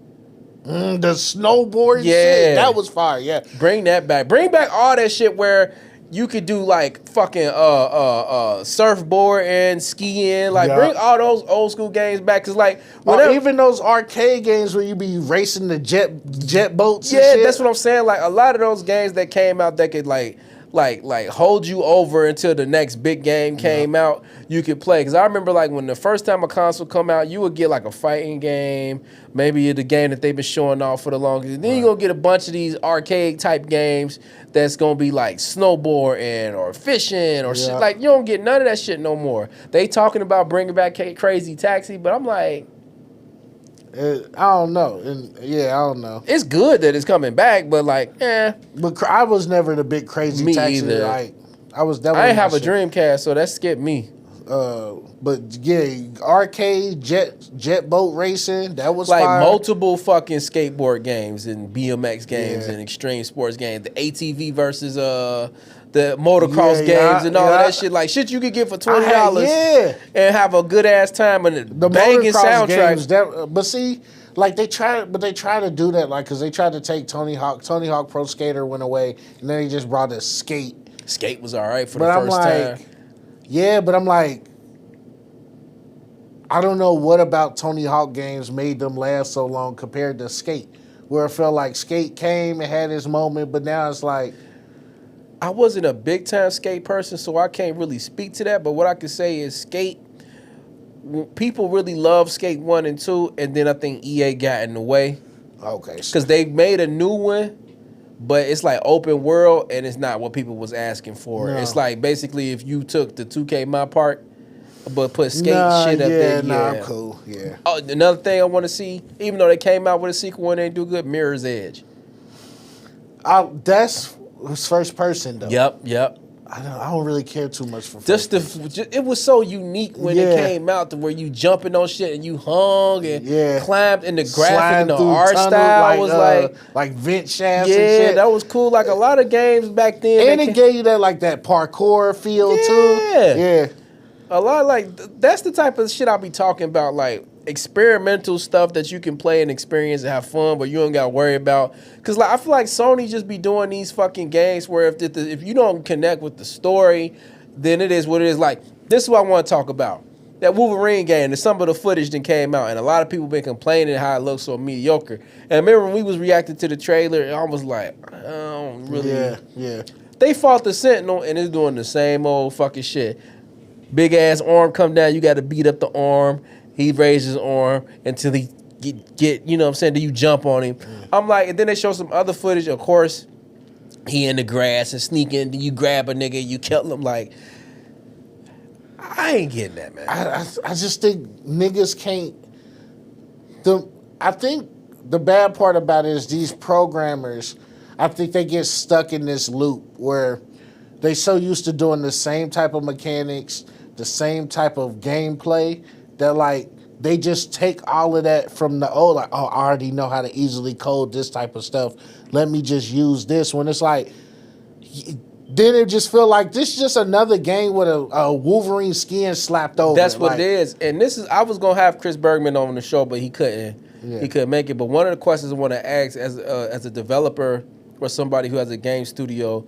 The snowboard shit. That was fire, yeah. Bring that back. Bring back all that shit where you could do like fucking surfboard and skiing. Like bring all those old school games back. Cause like even those arcade games where you be racing the jet boats and shit. That's what I'm saying. Like a lot of those games that came out that could like hold you over until the next big game came out, you could play. Because I remember like when the first time a console come out, you would get like a fighting game, maybe the game that they've been showing off for the longest. And then you're going to get a bunch of these arcade type games that's going to be like snowboarding or fishing or shit. Like you don't get none of that shit no more. They talking about bringing back Crazy Taxi, but I'm like... I don't know. I don't know. It's good that it's coming back, but like, But I was never the big Crazy Taxi. Either. Like, I ain't have a Dreamcast, so that skipped me. But yeah, arcade jet boat racing, that was like fire. Multiple fucking skateboard games and BMX games and extreme sports games. The ATV versus the motocross games and all of that shit. Like shit you could get for $20 and have a good ass time and the banging soundtrack. Games, but see, like they try to do that, like because they tried to take Tony Hawk Pro Skater went away, and then they just brought a Skate. Skate was all right for the first time. Yeah, but I'm like, I don't know what about Tony Hawk games made them last so long compared to Skate, where it felt like Skate came and had its moment, but now it's like. I wasn't a big time Skate person, so I can't really speak to that, but what I can say is Skate, people really love Skate 1 and 2, and then I think EA got in the way. Okay. Because they made a new one, but it's like open world, and it's not what people was asking for. No. It's like basically if you took the 2K My Part, but put Skate shit up there. I'm cool. Yeah. Oh, another thing I want to see, even though they came out with a sequel and they do good, Mirror's Edge. That's first person though. Yep. I don't really care too much for it was so unique when it came out to where you jumping on shit and you hung and climbed in the graphic and the art style was like vent shafts and shit. That was cool. Like a lot of games back then. And it gave you that parkour feel too. Yeah. A lot that's the type of shit I'll be talking about, like experimental stuff that you can play and experience and have fun, but you don't gotta worry about. Cause I feel like Sony just be doing these fucking games where if you don't connect with the story, then it is what it is. Like this is what I want to talk about. That Wolverine game, and some of the footage that came out, and a lot of people been complaining how it looks so mediocre. And I remember when we was reacting to the trailer, I was like, I don't really. Yeah. They fought the Sentinel and it's doing the same old fucking shit. Big ass arm come down, you got to beat up the arm. He raised his arm until he get you know what I'm saying, then you jump on him. I'm like, and then they show some other footage, of course, he in the grass and sneaking, then you grab a nigga, you kill him. Like, I ain't getting that, man. I just think niggas can't. I think the bad part about it is these programmers, I think they get stuck in this loop where they so used to doing the same type of mechanics, the same type of gameplay, that like they just take all of that from the old, like, oh, I already know how to easily code this type of stuff. Let me just use this. When it's like, then it just feel like this is just another game with a Wolverine skin slapped over. That's what it is. And this is, I was gonna have Chris Bergman on the show, but he couldn't. Yeah. He couldn't make it. But one of the questions I want to ask as a developer or somebody who has a game studio,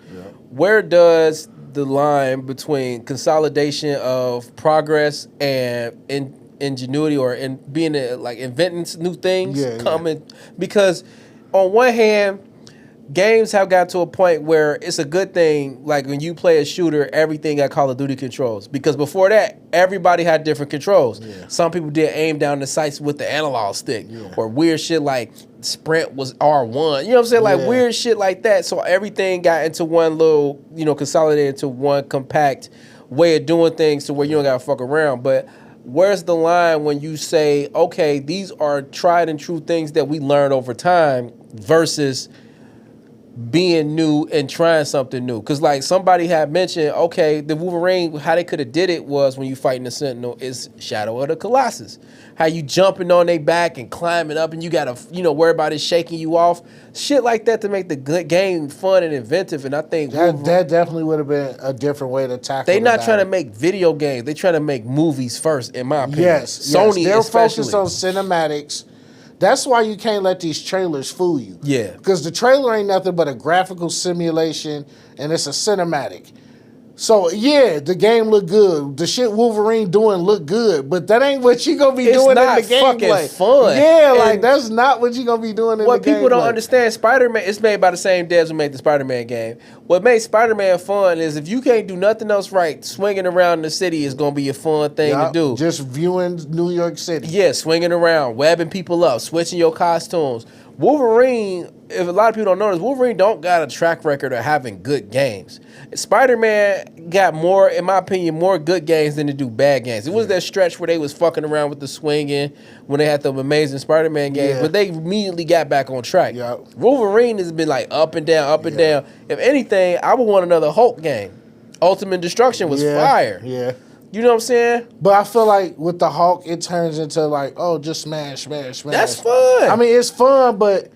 where does the line between consolidation of progress and ingenuity or in being like inventing new things coming? Because on one hand, games have got to a point where it's a good thing, like when you play a shooter, everything got Call of Duty controls. Because before that, everybody had different controls. Some people did aim down the sights with the analog stick or weird shit like sprint was R1. You know what I'm saying? Like weird shit like that. So everything got into one little, consolidated into one compact way of doing things to where you don't got to fuck around. But where's the line when you say, okay, these are tried and true things that we learned over time versus being new and trying something new? Because like somebody had mentioned, okay, the Wolverine, how they could have did it was when you fighting the Sentinel is Shadow of the Colossus. How you jumping on their back and climbing up and you got to, worry about it shaking you off. Shit like that to make the good game fun and inventive. And I think that definitely would have been a different way to tackle it. They not trying to make video games. They trying to make movies first, in my opinion. Sony they're especially. Focused on cinematics. That's why you can't let these trailers fool you. Yeah. Because the trailer ain't nothing but a graphical simulation, and it's a cinematic. So, the game look good. The shit Wolverine doing look good, but that ain't what you going to be doing in the gameplay. It's fun. Yeah, like, that's not what you going to be doing in the gameplay. What people don't understand, Spider-Man, it's made by the same devs who made the Spider-Man game. What makes Spider-Man fun is if you can't do nothing else right, swinging around the city is going to be a fun thing to do. Just viewing New York City. Yeah, swinging around, webbing people up, switching your costumes. Wolverine, if a lot of people don't know this, Wolverine don't got a track record of having good games. Spider-Man got more, in my opinion, more good games than to do bad games. It was that stretch where they was fucking around with the swinging when they had the amazing Spider-Man games, but they immediately got back on track. Wolverine has been like up and down, up and down. If anything, I would want another Hulk game. Ultimate Destruction was fire. Yeah. You know what I'm saying? But I feel like with the Hulk, it turns into like, oh, just smash. That's fun. I mean, it's fun, but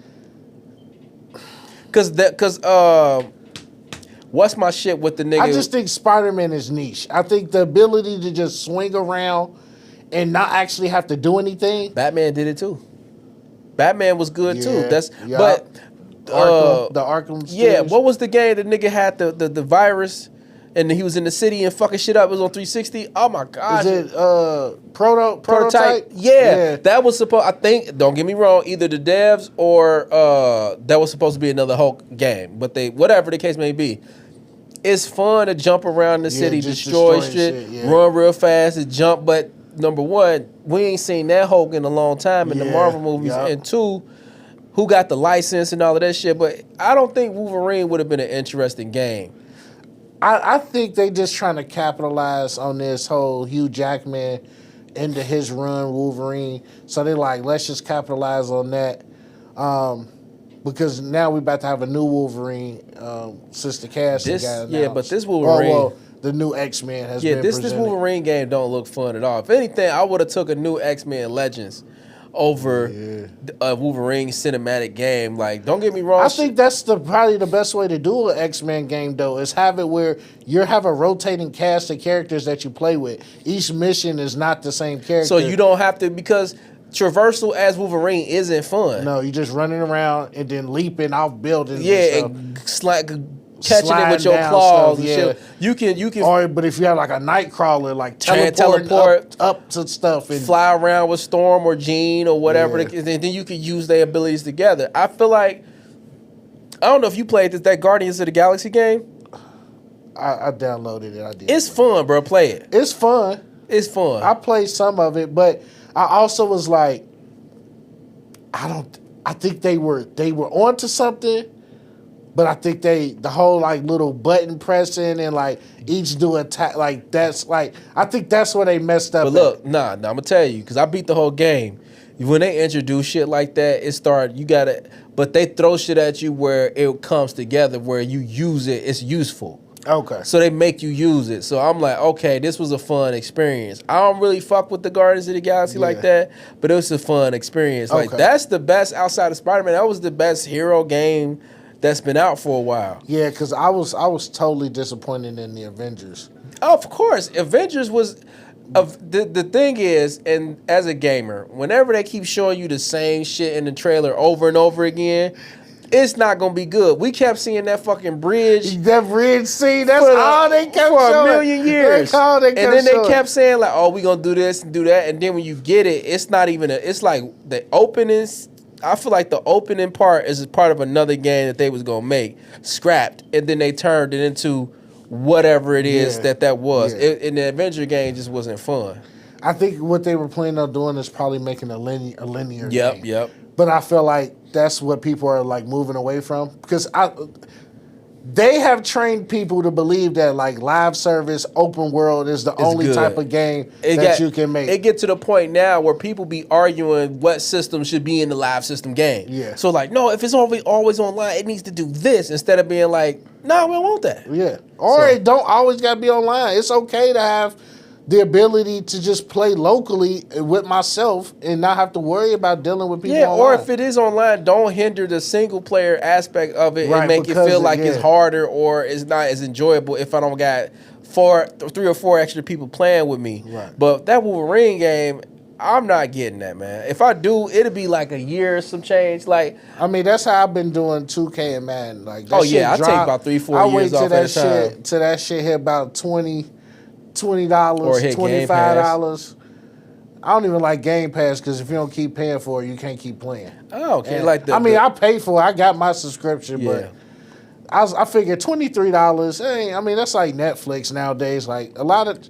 what's my shit with the nigga? I just think Spider-Man is niche. I think the ability to just swing around and not actually have to do anything. Batman did it too. Batman was good too. Yeah. But the Arkham series. Yeah, what was the game the nigga had the virus and he was in the city and fucking shit up? It was on 360. Oh my god. Is it prototype? Yeah. That was supposed, I think, don't get me wrong, either the devs or that was supposed to be another Hulk game. But whatever the case may be. It's fun to jump around the city, destroy shit, run real fast and jump, but number one, we ain't seen that Hulk in a long time in the Marvel movies. Yep. And two, who got the license and all of that shit. But I don't think Wolverine would have been an interesting game. I think they just trying to capitalize on this whole Hugh Jackman into his run Wolverine. So they like, let's just capitalize on that. Because now we're about to have a new Wolverine since the casting got announced. Yeah, but this Wolverine... the new X-Men has been this presented. Wolverine game don't look fun at all. If anything, I would have took a new X-Men Legends over a Wolverine cinematic game. Like, don't get me wrong. I think that's probably the best way to do an X-Men game, though, is have it where you have a rotating cast of characters that you play with. Each mission is not the same character. So you don't have to, because traversal as Wolverine isn't fun. No, you're just running around and then leaping off buildings. Yeah, and catching it with your claws and shit. You can. Or, but if you have like a night crawler, like teleport up to stuff and fly around with Storm or Jean or whatever, and then you can use their abilities together. I feel like, I don't know if you played that Guardians of the Galaxy game. I downloaded it. I did. It's fun, bro. Play it. It's fun. It's fun. I played some of it, but I also was like, I think they were onto something. But I think the whole like little button pressing and like each do attack, like that's like, I think that's where they messed up. But look, nah, I'm gonna tell you, because I beat the whole game. When they introduce shit like that, but they throw shit at you where it comes together, where you use it, it's useful. Okay. So they make you use it. So I'm like, okay, this was a fun experience. I don't really fuck with the Guardians of the Galaxy like that, but it was a fun experience. Like, that's the best outside of Spider-Man. That was the best hero game that's been out for a while. Yeah, because I was totally disappointed in the Avengers. Oh, of course. Avengers was... the thing is, and as a gamer, whenever they keep showing you the same shit in the trailer over and over again, it's not going to be good. We kept seeing that fucking bridge. That bridge scene, that's all they kept showing. For a million years. That's all they kept and then showing. They kept saying, like, oh, we going to do this and do that. And then when you get it, it's not even it's like the openings... I feel like the opening part is part of another game that they was going to make, scrapped, and then they turned it into whatever it is that was. Yeah. And the Avenger game just wasn't fun. I think what they were planning on doing is probably making a linear game. Yep. But I feel like that's what people are like moving away from, because they have trained people to believe that like live service open world is the only type of game you can make. It get to the point now where people be arguing what system should be in the live system game. Yeah. So like, no, if it's always online, it needs to do this, instead of being like, no, we don't want that. Yeah. Or it don't always got to be online. It's okay to have the ability to just play locally with myself and not have to worry about dealing with people online. Or if it is online, don't hinder the single player aspect of it and make it feel like it's harder or it's not as enjoyable if I don't got 3 or 4 extra people playing with me. Right. But that Wolverine game, I'm not getting that, man. If I do, it'll be like a year or some change. Like, I mean, that's how I've been doing 2K and Madden. Like, I take about 3-4 years off at a time. Till that shit hit about $20, $25. I don't even like Game Pass, because if you don't keep paying for it, you can't keep playing. Oh, okay. I pay for it. I got my subscription, but I figured $23. Hey, I mean, that's like Netflix nowadays. Like a lot of,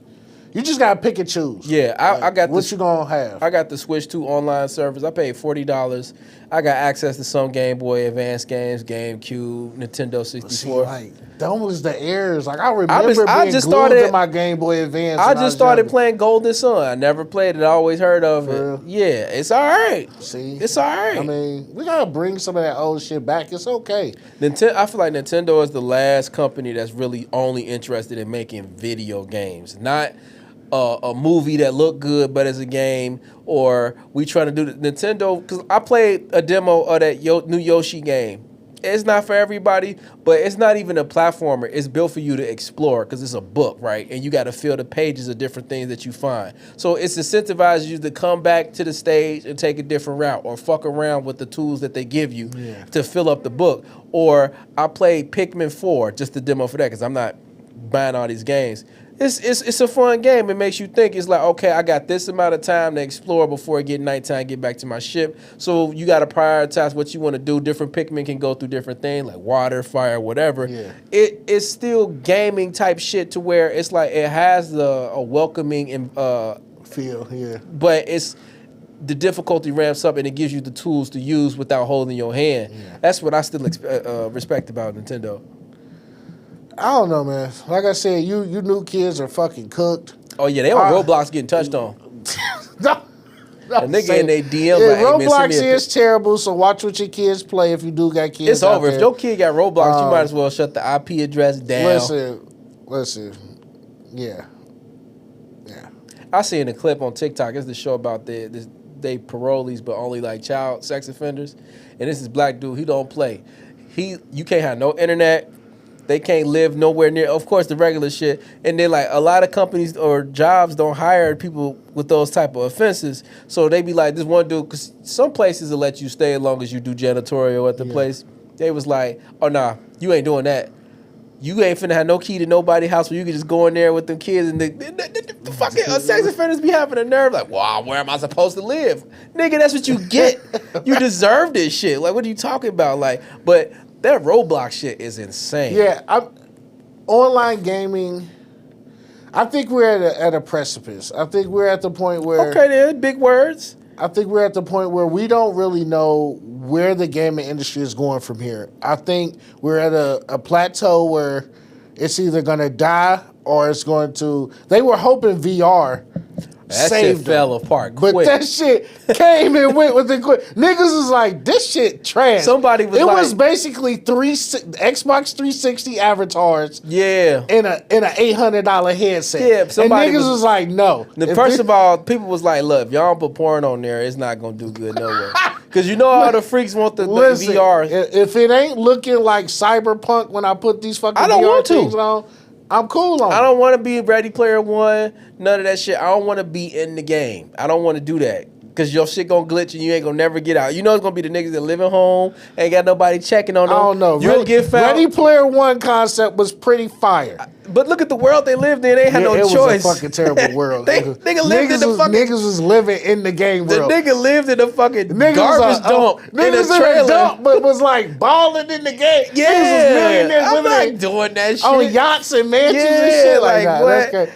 You just gotta pick and choose. Yeah, I got what you gonna have. I got the Switch 2 online service. I paid $40. I got access to some Game Boy Advance games, GameCube, Nintendo 64. See, like, them was the eras. Like I remember being just glued started, to my Game Boy Advance. I just started playing Golden Sun. I never played it. I always heard of it. Yeah, it's all right. See, it's all right. I mean, we gotta bring some of that old shit back. It's okay. I feel like Nintendo is the last company that's really only interested in making video games, not a movie that looked good but as a game, or we trying to do the Nintendo, because I played a demo of that new Yoshi game. It's not for everybody, but it's not even a platformer. It's built for you to explore because it's a book, right? And you got to fill the pages of different things that you find. So it's incentivizes you to come back to the stage and take a different route, or fuck around with the tools that they give you to fill up the book. Or I played Pikmin 4, just the demo for that, because I'm not buying all these games. It's a fun game. It makes you think. It's like, okay, I got this amount of time to explore before it get nighttime, get back to my ship. So you got to prioritize what you want to do. Different Pikmin can go through different things, like water, fire, whatever. Yeah. It's still gaming type shit to where it's like it has a welcoming feel, yeah. But it's the difficulty ramps up and it gives you the tools to use without holding your hand. Yeah. That's what I still respect about Nintendo. I don't know, man. Like I said, you new kids are fucking cooked. Oh yeah, they on Roblox getting touched on. No, a nigga in their DM. Yeah, Roblox is terrible, so watch what your kids play if you do got kids. It's over. If your kid got Roblox, you might as well shut the IP address down. Listen. Yeah. I seen a clip on TikTok. It's the show about they parolees, but only like child sex offenders. And this is black dude. He don't play. You can't have no internet. They can't live nowhere near, of course, the regular shit. And then, like, a lot of companies or jobs don't hire people with those type of offenses. So they be like, this one dude, because some places will let you stay as long as you do janitorial at the place. They was like, oh, nah, you ain't doing that. You ain't finna have no key to nobody's house where you can just go in there with them kids. And the fucking sex offenders be having a nerve like, wow, where am I supposed to live? Nigga, that's what you get. You deserve this shit. Like, what are you talking about? Like, but that Roblox shit is insane. Yeah, online gaming, I think we're at a precipice. I think we're at the point where... Okay then, big words. I think we're at the point where we don't really know where the gaming industry is going from here. I think we're at a plateau where it's either going to die or it's going to... They were hoping VR that shit fell apart quick. But that shit came and went with it quick. Niggas was like, this shit trash. Somebody was It was basically Xbox 360 avatars. Yeah. In a $800 headset. Yeah. And niggas was like, no. First of all, people was like, look, if y'all don't put porn on there, it's not going to do good no way. Because you know how the freaks want the VR. If it ain't looking like Cyberpunk when I put these fucking VR things on, I'm cool on it. I don't want to be Ready Player One, none of that shit. I don't want to be in the game. I don't want to do that. Because your shit gonna glitch and you ain't gonna never get out. You know it's gonna be the niggas that live at home, ain't got nobody checking on them. I don't know. You'll get found. Ready Player One concept was pretty fire. But look at the world they lived in. They had no choice. It was a fucking terrible world. Nigga lived in the fucking... Niggas was living in the game world. The nigga lived in a fucking garbage dump in a trailer. Dump, but was like balling in the game. Yeah. Niggas was millionaires I'm not doing that shit. On yachts and mansions and shit like that. What? That's crazy.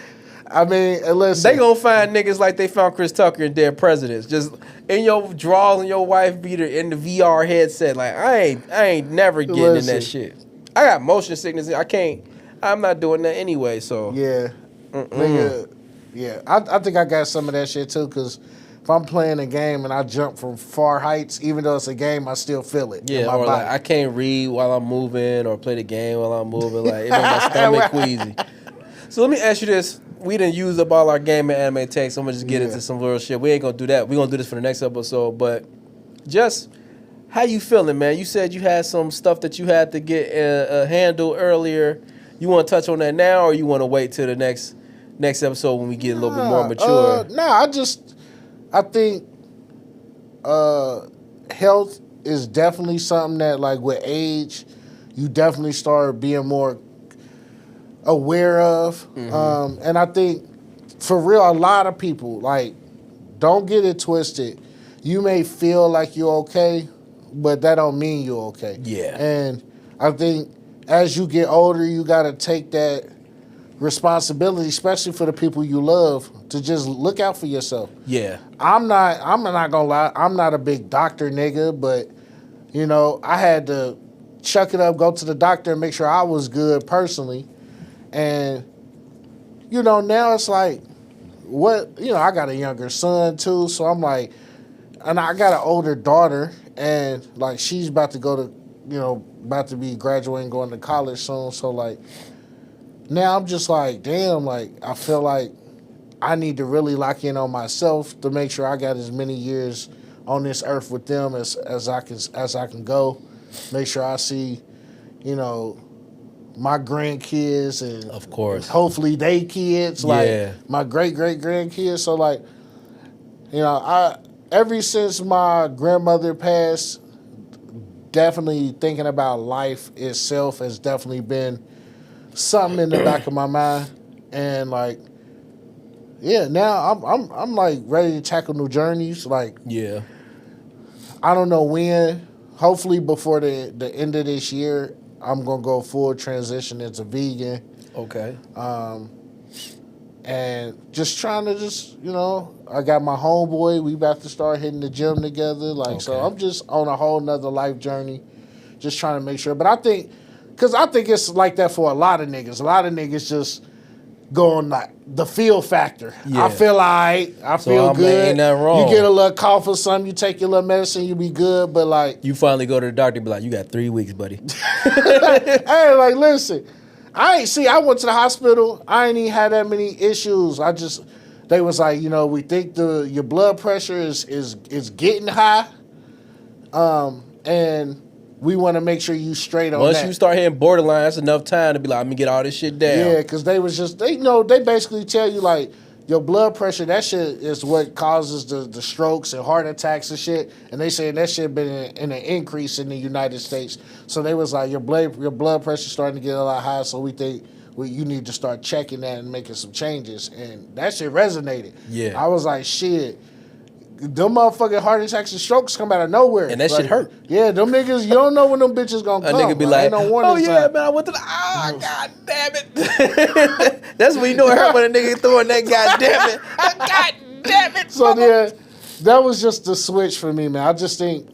I mean, listen. They gonna find niggas like they found Chris Tucker in Dead Presidents, just in your drawers and your wife beater in the VR headset. Like I ain't never getting in that shit. I got motion sickness. I'm not doing that anyway. So yeah, nigga, yeah. I think I got some of that shit too. Cause if I'm playing a game and I jump from far heights, even though it's a game, I still feel it. Yeah, in my or body. like I can't read while I'm moving or play the game while I'm moving. Like it makes my stomach queasy. So let me ask you this. We didn't use up all our game and anime text. So I'm going to just get into some real shit. We ain't going to do that. We're going to do this for the next episode. But just how you feeling, man? You said you had some stuff that you had to get handled earlier. You want to touch on that now or you want to wait till the next episode when we get a little bit more mature? I think health is definitely something that, like, with age, you definitely start being more aware of. And I think for real, a lot of people, like, don't get it twisted. You may feel like you're okay, but that don't mean you're okay. Yeah. And I think as you get older, you got to take that responsibility, especially for the people you love, to just look out for yourself. Yeah. I'm not gonna lie, I'm not a big doctor nigga, but you know, I had to chuck it up, go to the doctor and make sure I was good personally. And you know, now it's like, what, you know, I got a younger son too, so I'm like, and I got an older daughter, and like she's about to go to, you know, about to be graduating, going to college soon. So like, now I'm just like, damn, like I feel like I need to really lock in on myself to make sure I got as many years on this earth with them as I can go. Make sure I see, you know, my grandkids and of course, hopefully they kids, like my great grandkids. So like, you know, ever since my grandmother passed, definitely thinking about life itself has definitely been something in the back of my mind. And like, yeah, now I'm like ready to tackle new journeys. Like, yeah, I don't know when. Hopefully before the end of this year, I'm gonna go full transition into vegan. Okay. And just trying to you know, I got my homeboy. We about to start hitting the gym together. Like, so I'm just on a whole nother life journey, just trying to make sure. But I think it's like that for a lot of niggas. A lot of niggas just go on like the feel factor. Yeah. I feel all right. I feel good. Ain't nothing wrong. You get a little cough or something, you take your little medicine, you be good. But like, you finally go to the doctor and be like, you got 3 weeks, buddy. hey, like, listen, I went to the hospital. I ain't even had that many issues. They was like, you know, we think your blood pressure is getting high. And we want to make sure you straight on Once that. you start hitting borderline, that's enough time to be like, let me get all this shit down. Yeah, because they basically tell you, like, your blood pressure, that shit is what causes the strokes and heart attacks and shit. And they say that shit been in an increase in the United States. So they was like, your blood pressure starting to get a lot higher, so we think you need to start checking that and making some changes. And that shit resonated. Yeah. I was like, shit. Them motherfucking heart attacks and strokes come out of nowhere. And that shit hurt. Yeah, them niggas, you don't know when them bitches gonna come. A nigga be like, no oh yeah, man, I went to the, god damn it. That's when you know it hurt when a nigga throwing that god damn it. God damn it. So yeah, that was just the switch for me, man. I just think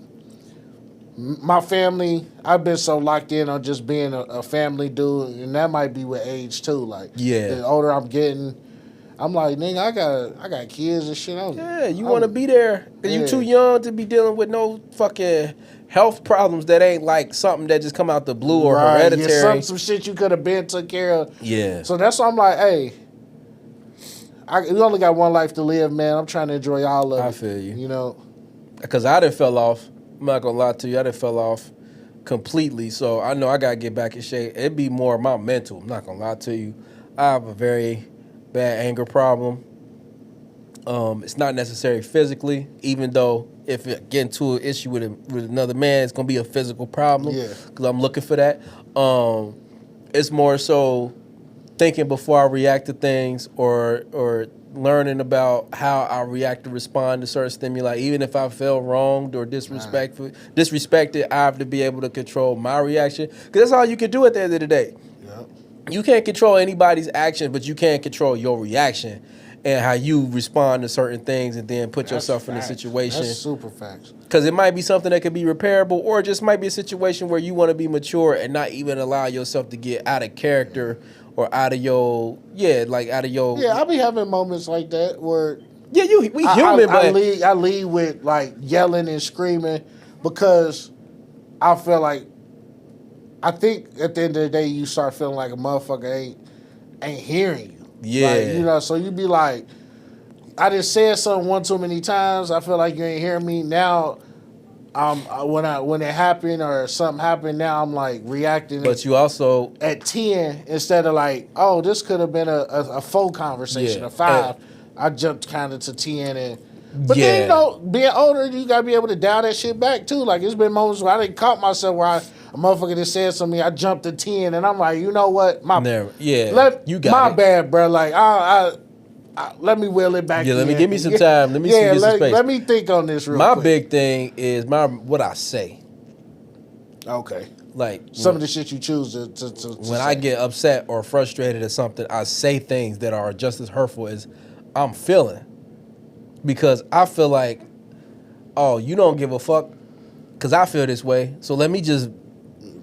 my family, I've been so locked in on just being a family dude, and that might be with age too. Like, the older I'm getting, I'm like, nigga, I got kids and shit. You want to be there. You too young to be dealing with no fucking health problems that ain't like something that just come out the blue or hereditary. Yeah, some shit you could have been took care of. Yeah. So that's why I'm like, hey, we only got one life to live, man. I'm trying to enjoy all of it. I feel you. You know? Because I done fell off. I'm not going to lie to you. I done fell off completely. So I know I got to get back in shape. It'd be more my mental. I'm not going to lie to you. I have a very bad anger problem. It's not necessarily physically, even though if it get into an issue with another man, it's gonna be a physical problem. Yeah. Because I'm looking for that. It's more so thinking before I react to things, or learning about how I react to respond to certain stimuli. Even if I feel wronged or disrespected, I have to be able to control my reaction. Because that's all you can do at the end of the day. You can't control anybody's action, but you can control your reaction and how you respond to certain things, and then put yourself in a situation. That's super facts. Because it might be something that could be repairable, or it just might be a situation where you want to be mature and not even allow yourself to get out of character or out of your. Yeah, I be having moments like that where. Yeah, we human, but I lead with like yelling and screaming because I feel like. I think at the end of the day, you start feeling like a motherfucker ain't hearing you. Yeah. Like, you know, so you be like, I just said something one too many times. I feel like you ain't hearing me. Now, when it happened or something happened, now I'm like reacting. But you also at 10 instead of like, oh, this could have been a 4 conversation, a 5. I jumped kind of to 10 But then, you know, being older, you got to be able to dial that shit back, too. Like, it's been moments where I didn't caught myself where a motherfucker just said something, I jumped to 10, and I'm like, you know what? you got bad, bro. Like, let me wheel it back in. Let me give me some time. Let me get some space. Let me think on this real quick. My big thing is what I say. Okay. Like some of the shit you choose to when say. I get upset or frustrated at something, I say things that are just as hurtful as I'm feeling. Because I feel like, oh, you don't give a fuck because I feel this way. So let me just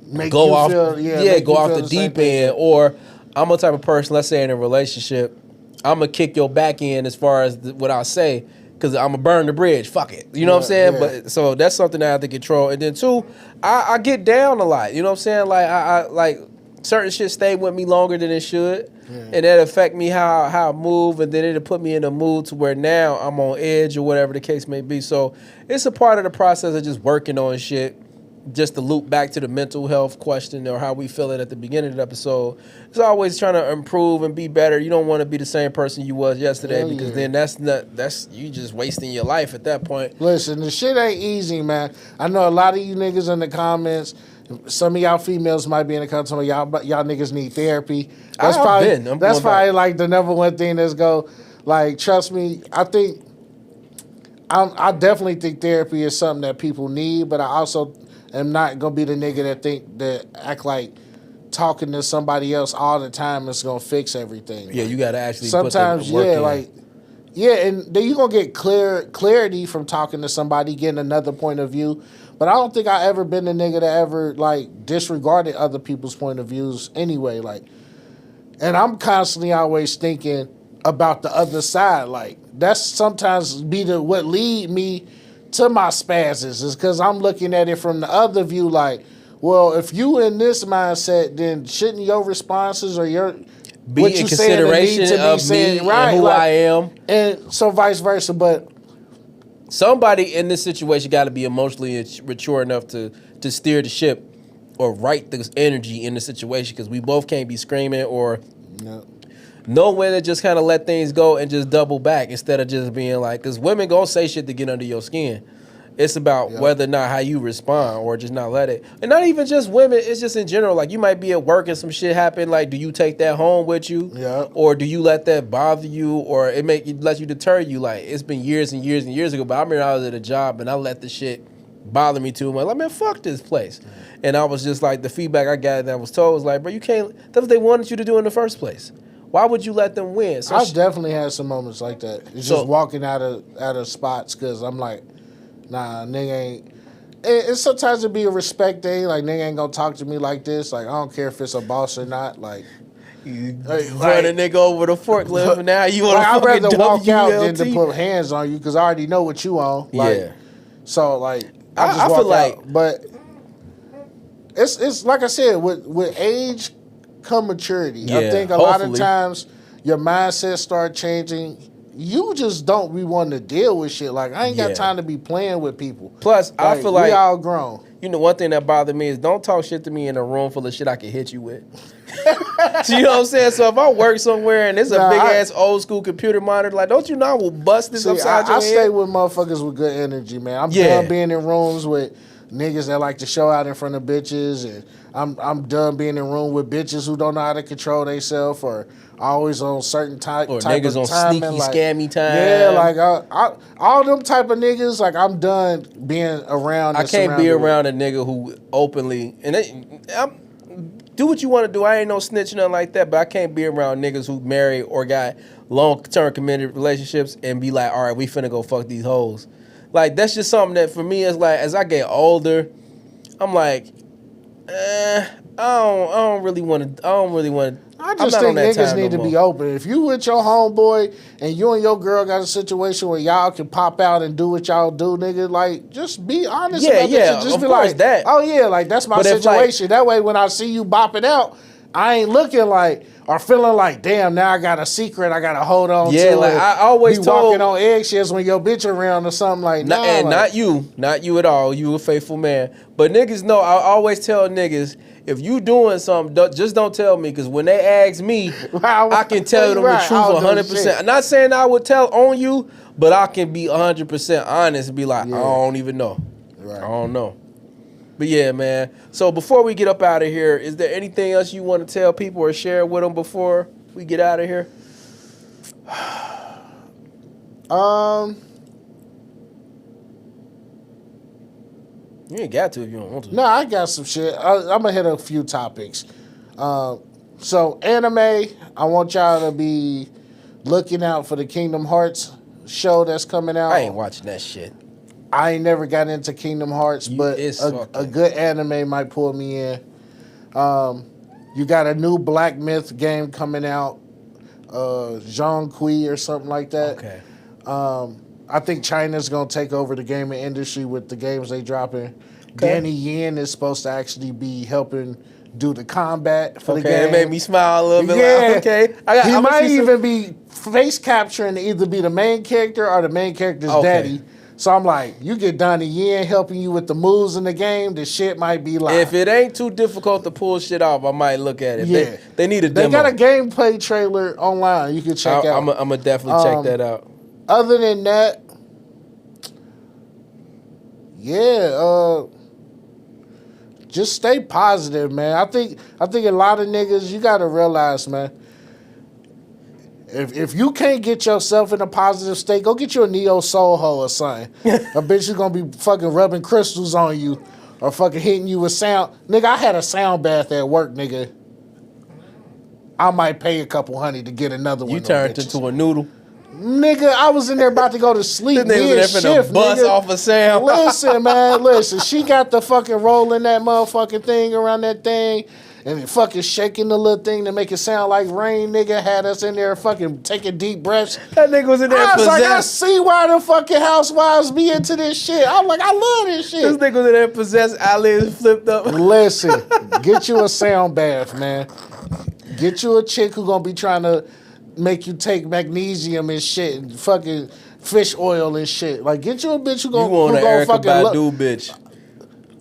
Make go you off, feel, go off feel the same deep thing. end. Or I'm a type of person, let's say in a relationship, I'm going to kick your back end as far as what I say because I'm going to burn the bridge. Fuck it. You know what I'm saying? Yeah. But so that's something I have to control. And then two, I get down a lot. You know what I'm saying? Like I like certain shit stay with me longer than it should. And that affect me how I move, and then it'll put me in a mood to where now I'm on edge or whatever the case may be. So it's a part of the process of just working on shit. Just to loop back to the mental health question or how we feel it at the beginning of the episode, it's always trying to improve and be better. You don't want to be the same person you was yesterday because then that's you just wasting your life at that point. Listen, the shit ain't easy, man. I know a lot of you niggas in the comments. Some of y'all females might be in the comments. Some of y'all niggas need therapy. That's probably like the number one thing that's go. Like, trust me, I definitely think therapy is something that people need, but I also am not gonna be the nigga that act like talking to somebody else all the time is gonna fix everything. Yeah, like, you gotta actually sometimes put the work in. and then you're gonna get clarity from talking to somebody, getting another point of view. But I don't think I ever been the nigga that ever like disregarded other people's point of views anyway. Like, and I'm constantly always thinking about the other side. Like, that's sometimes what lead me to my spazzes is because I'm looking at it from the other view. Like, well, if you in this mindset, then shouldn't your responses or your be what in you consideration saying of me right, and who I am, and so vice versa. But somebody in this situation got to be emotionally mature enough to steer the ship or right the energy in the situation, because we both can't be screaming or know when to just kind of let things go and just double back instead of just being like, because women gonna say shit to get under your skin. It's about whether or not how you respond or just not let it. And not even just women, it's just in general. Like, you might be at work and some shit happen. Like, do you take that home with you? Yeah. Or do you let that bother you, or let you deter you? Like, it's been years and years and years ago, but I remember I was at a job and I let the shit bother me too much. Like, man, fuck this place. And I was just like, the feedback I got that I was told was like, bro, you can't, that's what they wanted you to do in the first place. Why would you let them win? So I've definitely had some moments like that. It's just walking out of spots because I'm like, nah, nigga ain't. And sometimes it be a respect thing. Like, nigga ain't gonna talk to me like this. Like, I don't care if it's a boss or not. Like, you run a nigga over the forklift and now you want to fucking I'd rather walk out than to WLT. put hands on you because I already know what you on. Like, yeah. So, like, I feel like, but it's like I said, with age come maturity. Yeah, I think a lot of times your mindset start changing. You just don't be wanting to deal with shit. Like, I ain't got time to be playing with people. Plus, like, I feel like we all grown. You know, one thing that bothered me is don't talk shit to me in a room full of shit I can hit you with. So, you know what I'm saying? So if I work somewhere and it's a big ass old school computer monitor, like, don't you know I will bust this upside your head? I stay with motherfuckers with good energy, man. I'm done being in rooms with niggas that like to show out in front of bitches, and I'm done being in room with bitches who don't know how to control themselves or always on certain type or type niggas of on timing, sneaky like, scammy time. Yeah, like I all them type of niggas, like, I'm done being around. I can't be around a nigga who openly do what you want to do. I ain't no snitch, nothing like that. But I can't be around niggas who married or got long-term committed relationships and be like, all right, we finna go fuck these hoes. Like, that's just something that for me is like, as I get older, I'm like, I don't really want to. I just think niggas need to be open. If you with your homeboy and you and your girl got a situation where y'all can pop out and do what y'all do, nigga, like, just be honest about that shit. Just be like, oh yeah, like, that's my situation. That way when I see you bopping out, I ain't looking like or feeling like, damn, now I got a secret I gotta hold on to. Yeah, like, I always be walking on eggshells when your bitch around or something like that. And like, not you at all. You a faithful man. But niggas know, I always tell niggas, if you doing something, just don't tell me, because when they ask me, I can tell them the truth 100%. I'm not saying I would tell on you, but I can be 100% honest and be like, I don't even know. Right. I don't know. But yeah, man. So before we get up out of here, is there anything else you want to tell people or share with them before we get out of here? You ain't got to if you don't want to. No, I got some shit. I'm gonna hit a few topics. So anime, I want y'all to be looking out for the Kingdom Hearts show that's coming out. I ain't watching that shit. I ain't never got into Kingdom Hearts, but a good anime might pull me in. You got a new Black Myth game coming out, Jean Kui or something like that. Okay. I think China's gonna take over the gaming industry with the games they dropping. Okay. Danny Yen is supposed to actually be helping do the combat for the game. Okay, it made me smile a little bit. Yeah. Like, okay. He might even be face capturing to either be the main character or the main character's daddy. So I'm like, you get Donnie Yen helping you with the moves in the game, the shit might be like. If it ain't too difficult to pull shit off, I might look at it. Yeah. They need a demo. They got a gameplay trailer online you can check out. I'm going to definitely check that out. Other than that, just stay positive, man. I think a lot of niggas, you got to realize, man, if you can't get yourself in a positive state, go get you a Neo Soho or something. A bitch is going to be fucking rubbing crystals on you or fucking hitting you with sound. Nigga, I had a sound bath at work, nigga. I might pay a couple $100 to get another one. You turned into a noodle. Nigga, I was in there about to go to sleep. This nigga was there for the bus off of sound. Listen, she got the fucking rolling that motherfucking thing around that thing and fucking shaking the little thing to make it sound like rain, nigga. Had us in there fucking taking deep breaths. That nigga was in there I was possessed. like, I see why the fucking housewives be into this shit. I'm like, I love this shit. This nigga was in there possessed, eyelids flipped up. Listen, get you a sound bath, man. Get you a chick who gonna be trying to make you take magnesium and shit and fucking fish oil and shit. Like, get you a bitch who gonna, You want an Erykah fucking Badu bitch.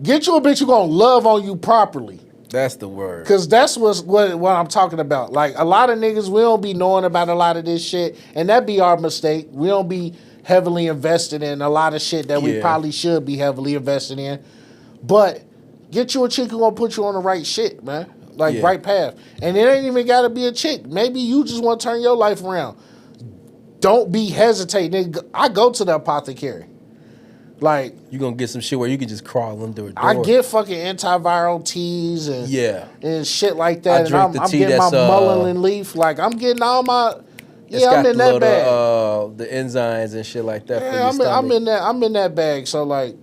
Get you a bitch who gonna love on you properly. That's the word. Cause that's what I'm talking about. Like, a lot of niggas, we don't be knowing about a lot of this shit, and that be our mistake. We don't be heavily invested in a lot of shit that we probably should be heavily invested in. But get you a chick who gonna put you on the right shit, man. Like, right path. And it ain't even gotta be a chick. Maybe you just want to turn your life around. Don't be hesitating. I go to the apothecary. Like, you gonna get some shit where you can just crawl under a door. I get fucking antiviral teas and shit like that. And I'm getting my mullein leaf. Like, I'm getting all my I'm in that bag. The enzymes and shit like that. Yeah, for your I'm in that bag. So like,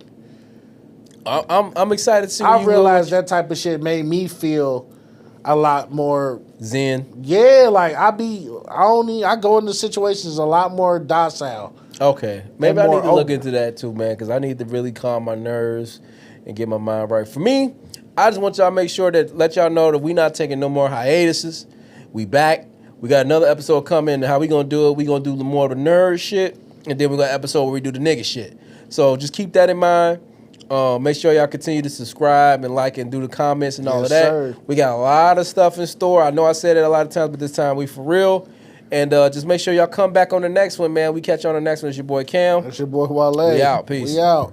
I'm excited to see. I realized that type of shit made me feel a lot more zen. Yeah, like I go into situations a lot more docile. Okay, maybe I need to look into that too, man, because I need to really calm my nerves and get my mind right. For me, I just want y'all to make sure that let y'all know that we not taking no more hiatuses. We back. We got another episode coming. How we gonna do it? We gonna do more of the nerd shit, and then we got an episode where we do the nigga shit. So just keep that in mind. Make sure y'all continue to subscribe and like and do the comments and all of that. Sir. We got a lot of stuff in store. I know I said it a lot of times, but this time we for real. And just make sure y'all come back on the next one, man. We catch you on the next one. It's your boy Cam. It's your boy Wale. We out. Peace. We out.